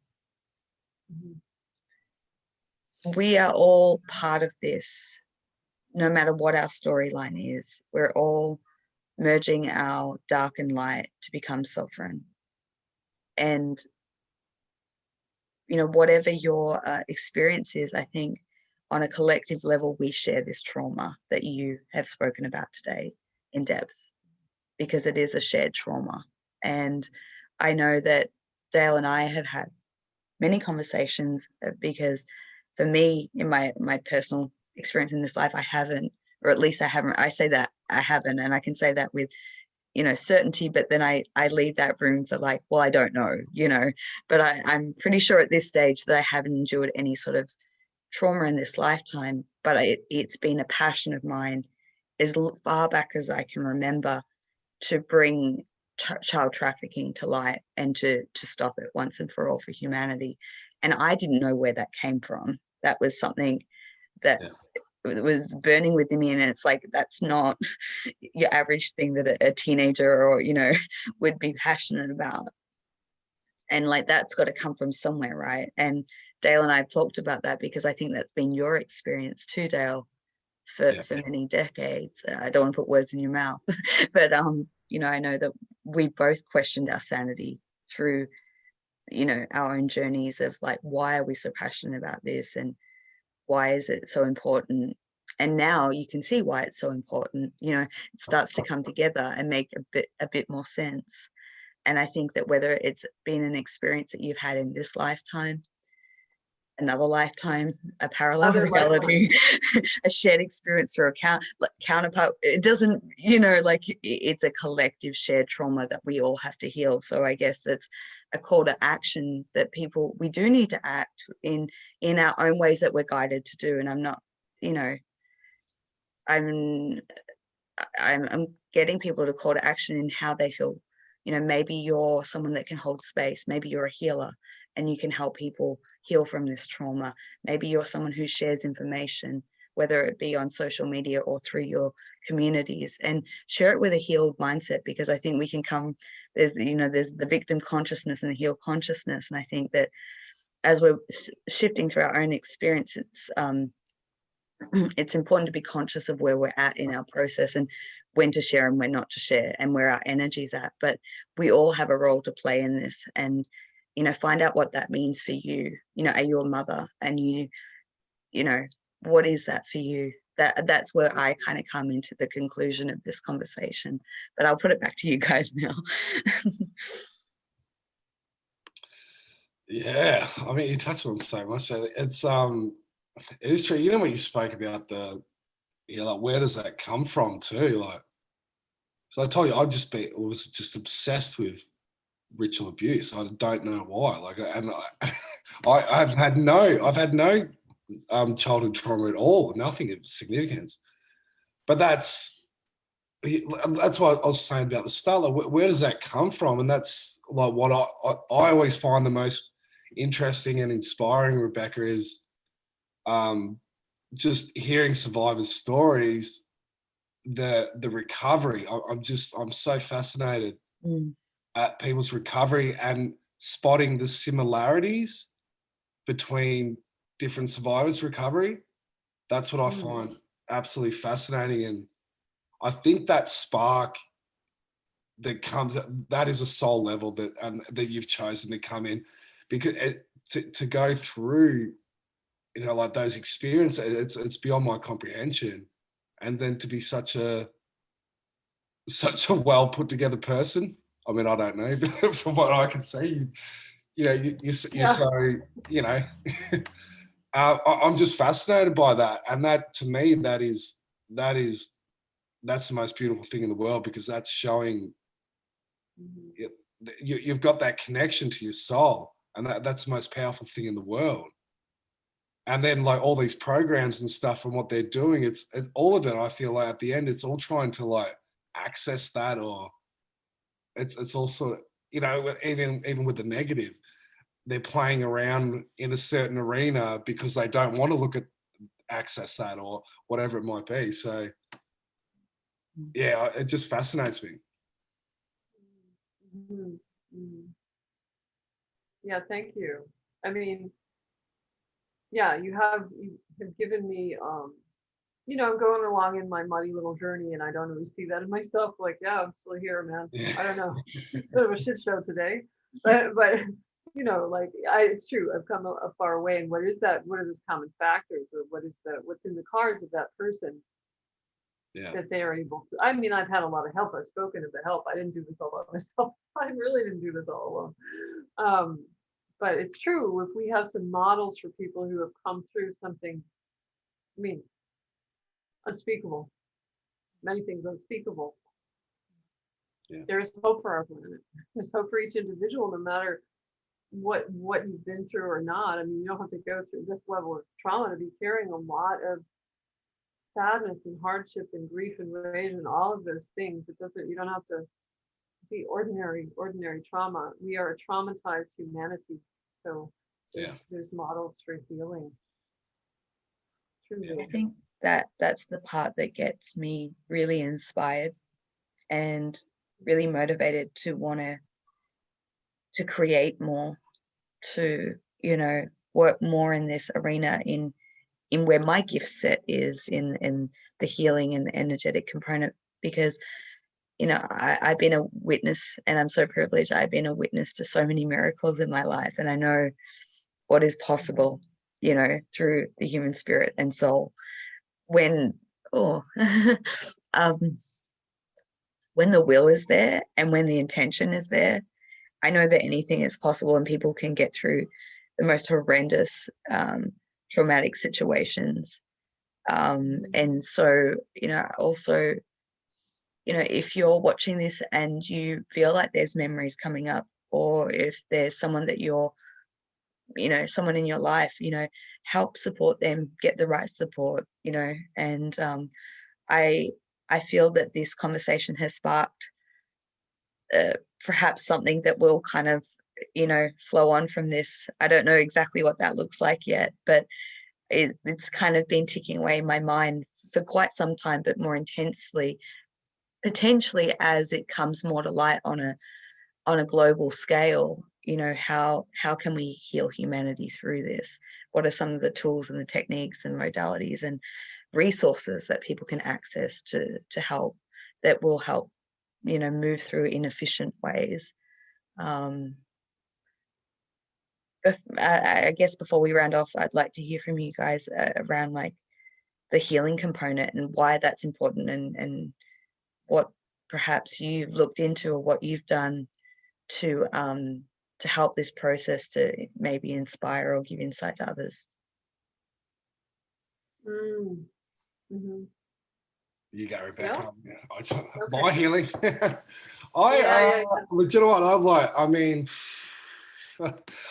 We are all part of this, no matter what our storyline is. We're all merging our dark and light to become sovereign. And, you know, whatever your experience is, I think on a collective level, we share this trauma that you have spoken about today in depth, because it is a shared trauma. And I know that Dale and I have had many conversations, because for me, in my personal experience in this life, I haven't, or at least I haven't, I say that I haven't, and I can say that with, you know, certainty, but then I leave that room for like, well, I don't know, you know, but I'm pretty sure at this stage that I haven't endured any sort of trauma in this lifetime. But it's been a passion of mine as far back as I can remember, to bring child trafficking to light and to stop it once and for all for humanity. And I didn't know where that came from. That was something that was burning within me, and it's like, that's not your average thing that a teenager or, you know, would be passionate about. And like, that's got to come from somewhere, right? And Dale and I have talked about that, because I think that's been your experience too, Dale, for many decades. I don't want to put words in your mouth, but you know, I know that we both questioned our sanity through, you know, our own journeys of like, why are we so passionate about this, and why is it so important? And now you can see why it's so important. You know, it starts to come together and make a bit more sense. And I think that whether it's been an experience that you've had in this lifetime, another lifetime, a parallel reality, a shared experience or a counterpart, it doesn't, you know, like, it's a collective shared trauma that we all have to heal. So I guess that's a call to action, that people, we do need to act in our own ways that we're guided to do. And I'm not, you know, I'm getting people to call to action in how they feel. You know, maybe you're someone that can hold space. Maybe you're a healer and you can help people heal from this trauma. Maybe you're someone who shares information, whether it be on social media or through your communities, and share it with a healed mindset, because I think we can come, there's, you know, there's the victim consciousness and the healed consciousness. And I think that as we're shifting through our own experience, it's important to be conscious of where we're at in our process, and when to share and when not to share, and where our energy's at. But we all have a role to play in this, and, you know, find out what that means for you. You know, are you a mother? And you know, what is that for you? That's where I kind of come into the conclusion of this conversation. But I'll put it back to you guys now. Yeah, I mean, you touched on so much. It is true. You know, when you spoke about like, where does that come from too? Like, so I told you, was just obsessed with ritual abuse. I don't know why. Like, and I've had no childhood trauma at all, nothing of significance. But that's what I was saying about the start. Like, where does that come from? And that's like what I always find the most interesting and inspiring, Rebecca, is just hearing survivors' stories, the recovery. I'm so fascinated at people's recovery and spotting the similarities between different survivors' recovery. That's what I find absolutely fascinating. And I think that spark that is a soul level that you've chosen to come in, because to go through, you know, like those experiences, it's beyond my comprehension. And then to be such a well put together person. I mean, I don't know, but from what I can see, you know, you're Yeah. so, you know, I'm just fascinated by that. And that, to me, that's the most beautiful thing in the world, because that's showing you've got that connection to your soul. And that's the most powerful thing in the world. And then like all these programs and stuff and what they're doing, it's all of it. I feel like at the end, it's all trying to like access that, or it's all sort of, you know, even with the negative, they're playing around in a certain arena because they don't want to look at access that or whatever it might be. So yeah, it just fascinates me. Mhm, mhm. Yeah, thank you. I mean, yeah, you have given me, you know, I'm going along in my muddy little journey, and I don't always see that in myself. Like, yeah, I'm still here, man. I don't know. It's a bit of a shit show today, but you know, like, it's true. I've come a far way, and what is that? What are those common factors, or what's in the cards of that person Yeah. that they are able to? I mean, I've had a lot of help. I've spoken of the help. I didn't do this all by myself. I really didn't do this all alone. But it's true. If we have some models for people who have come through something, I mean, unspeakable, many things unspeakable. Yeah. There is hope for our planet. There's hope for each individual, no matter what you've been through or not. I mean, you don't have to go through this level of trauma to be carrying a lot of sadness and hardship and grief and rage and all of those things. It doesn't. You don't have to be ordinary trauma. We are a traumatized humanity. So there's models for healing. Truly. I think that that's the part that gets me really inspired and really motivated to want to create more, to, you know, work more in this arena, in where my gift set is, in the healing and the energetic component. Because, you know, I've been a witness, and I'm so privileged. I've been a witness to so many miracles in my life, and I know what is possible, you know, through the human spirit and soul. When um, when the will is there and when the intention is there, I know that anything is possible, and people can get through the most horrendous traumatic situations. And so, you know, also, you know, if you're watching this and you feel like there's memories coming up, or if there's someone that you're, you know, someone in your life, you know, help support them, get the right support, you know. And I I feel that this conversation has sparked perhaps something that will kind of, you know, flow on from this. I don't know exactly what that looks like yet, but it's kind of been ticking away in my mind for quite some time, but more intensely, potentially, as it comes more to light on a global scale. You know, how can we heal humanity through this? What are some of the tools and the techniques and modalities and resources that people can access to help, that will help, you know, move through inefficient ways? I guess before we round off, I'd like to hear from you guys around like the healing component and why that's important, and what perhaps you've looked into or what you've done to help this process to maybe inspire or give insight to others. Mm. Mm-hmm. You go, Rebecca. Yeah. My Okay. healing. Yeah. Legit, what I'm like, I mean,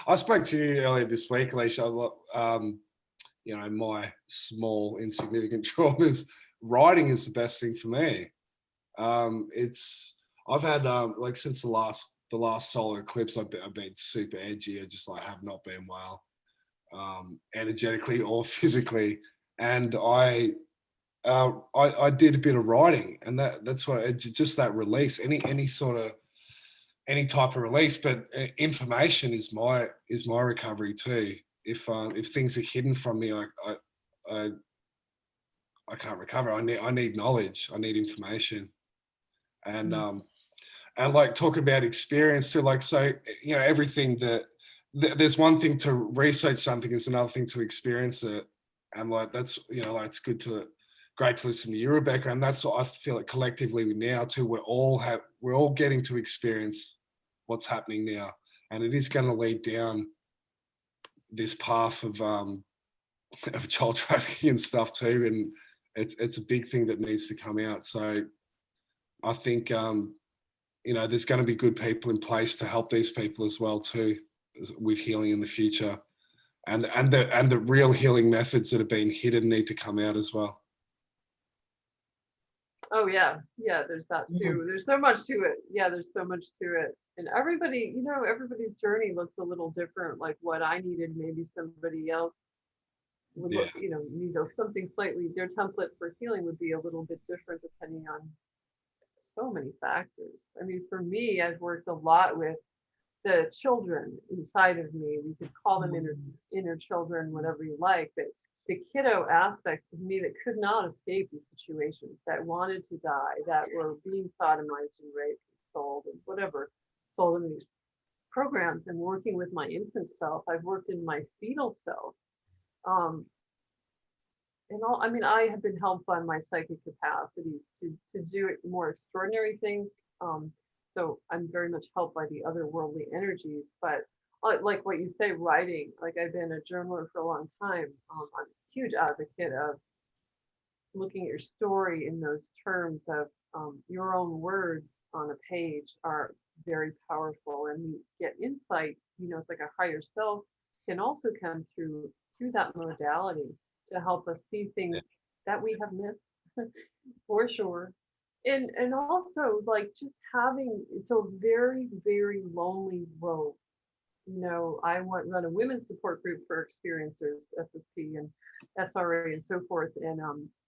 I spoke to you earlier this week, Alisha. You know, my small, insignificant traumas. Writing is the best thing for me. I've had like since the last solar eclipse, I've been super edgy. I just like have not been well, energetically or physically, and I did a bit of writing, and that's what just that release, any sort of any type of release, but information is my recovery too. If things are hidden from me, I can't recover. I need knowledge. I need information, and and like talk about experience too. Like, so, you know, everything that there's one thing to research something, is another thing to experience it, and like that's, you know, like it's great to listen to you, Rebecca, and that's what I feel like collectively now too. We're all getting to experience what's happening now, and it is going to lead down this path of child trafficking and stuff too, and it's a big thing that needs to come out. So I think you know, there's going to be good people in place to help these people as well too, with healing in the future, and the real healing methods that have been hidden need to come out as well. Oh yeah, yeah, there's that too. There's so much to it. Yeah, there's so much to it. And everybody, you know, everybody's journey looks a little different. Like what I needed, maybe somebody else would look, you know, something slightly, their template for healing would be a little bit different depending on so many factors. I mean, for me, I've worked a lot with the children inside of me. We could call them inner children, whatever you like, but the kiddo aspects of me that could not escape these situations, that wanted to die, that were being sodomized and raped and sold and whatever, sold in these programs, and working with my infant self. I've worked in my fetal self. And all, I mean, I have been helped by my psychic capacities to do more extraordinary things. So I'm very much helped by the otherworldly energies, but like what you say, writing, like I've been a journaler for a long time. I'm a huge advocate of looking at your story in those terms of your own words on a page are very powerful, and you get insight, you know, it's like a higher self can also come through that modality to help us see things that we have missed for sure. And also like just having, it's a very, very lonely road. You know, I run a women's support group for experiencers, SSP and SRA and so forth. And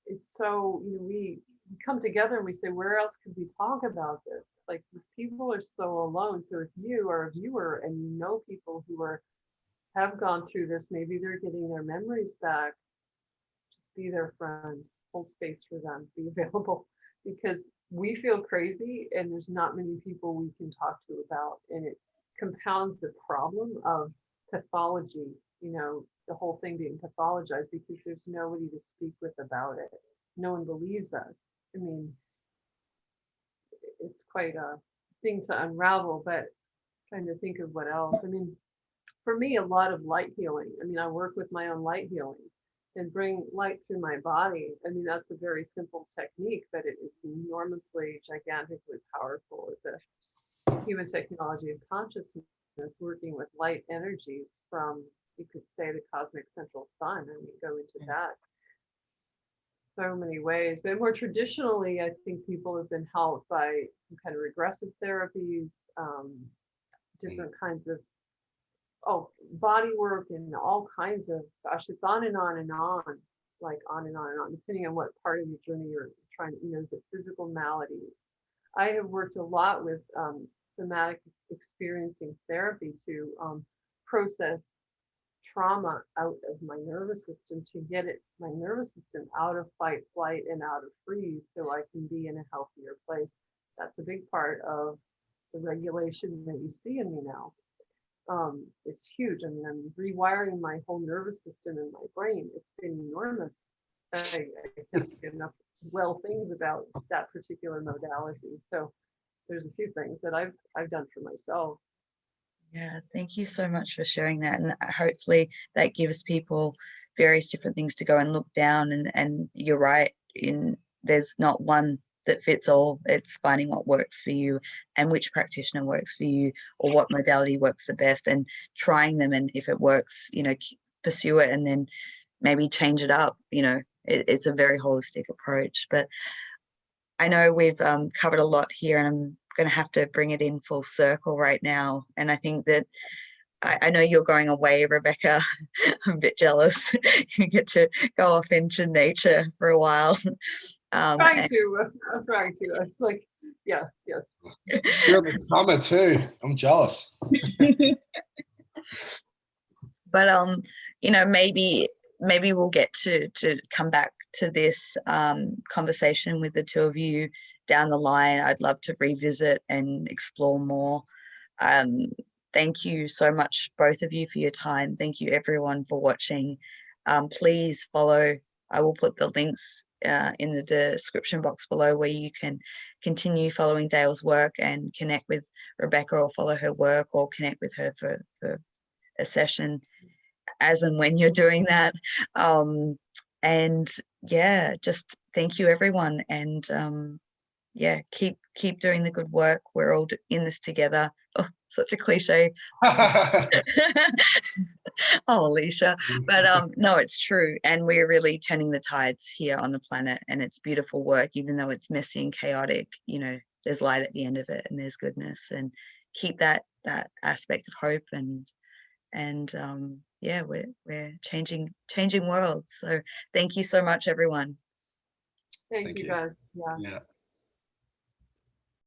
it's so, you know, we come together and we say, where else could we talk about this? Like these people are so alone. So if you are a viewer and you know people who have gone through this, maybe they're getting their memories back, just be their friend, hold space for them, be available, because we feel crazy and there's not many people we can talk to about, and it compounds the problem of pathology, you know, the whole thing being pathologized because there's nobody to speak with about it. No one believes us. I mean, it's quite a thing to unravel, but trying to think of what else. I mean, for me, a lot of light healing. I mean, I work with my own light healing and bring light through my body. I mean, that's a very simple technique, but it is enormously, gigantically powerful. It's a human technology of consciousness working with light energies from, you could say, the cosmic central sun, and we go into that so many ways. But more traditionally, I think people have been helped by some kind of regressive therapies, different kinds of body work, and all kinds of, gosh, it's on and on and on, like on and on and on, depending on what part of your journey you're trying to, you know, is it physical maladies? I have worked a lot with somatic experiencing therapy to process trauma out of my nervous system, to get my nervous system out of fight, flight, and out of freeze so I can be in a healthier place. That's a big part of the regulation that you see in me now. It's huge. I mean, I'm rewiring my whole nervous system and my brain. It's been enormous. I can't say enough well things about that particular modality. So there's a few things that I've done for myself. Yeah, thank you so much for sharing that. And hopefully that gives people various different things to go and look down. And you're right, there's not one that fits all. It's finding what works for you and which practitioner works for you, or what modality works the best, and trying them. And if it works, you know, pursue it, and then maybe change it up. You know, it's a very holistic approach. But I know we've covered a lot here, and I'm going to have to bring it in full circle right now. And I think that I know you're going away, Rebecca. I'm a bit jealous. You get to go off into nature for a while. I'm trying to. It's like, yes. You're in the summer too. I'm jealous. But you know, maybe we'll get to come back to this conversation with the two of you down the line. I'd love to revisit and explore more. Thank you so much, both of you, for your time. Thank you, everyone, for watching. Please follow. I will put the links in the description box below, where you can continue following Dale's work and connect with Rebecca, or follow her work, or connect with her for a session as and when you're doing that. And yeah, just thank you, everyone. And yeah, keep doing the good work. We're all in this together. Oh, such a cliche. Oh, Alisha. But no, it's true. And we're really turning the tides here on the planet, and it's beautiful work, even though it's messy and chaotic. You know, there's light at the end of it, and there's goodness, and keep that aspect of hope. And yeah, we're changing worlds. So thank you so much, everyone. Thank you guys. Yeah. Yeah.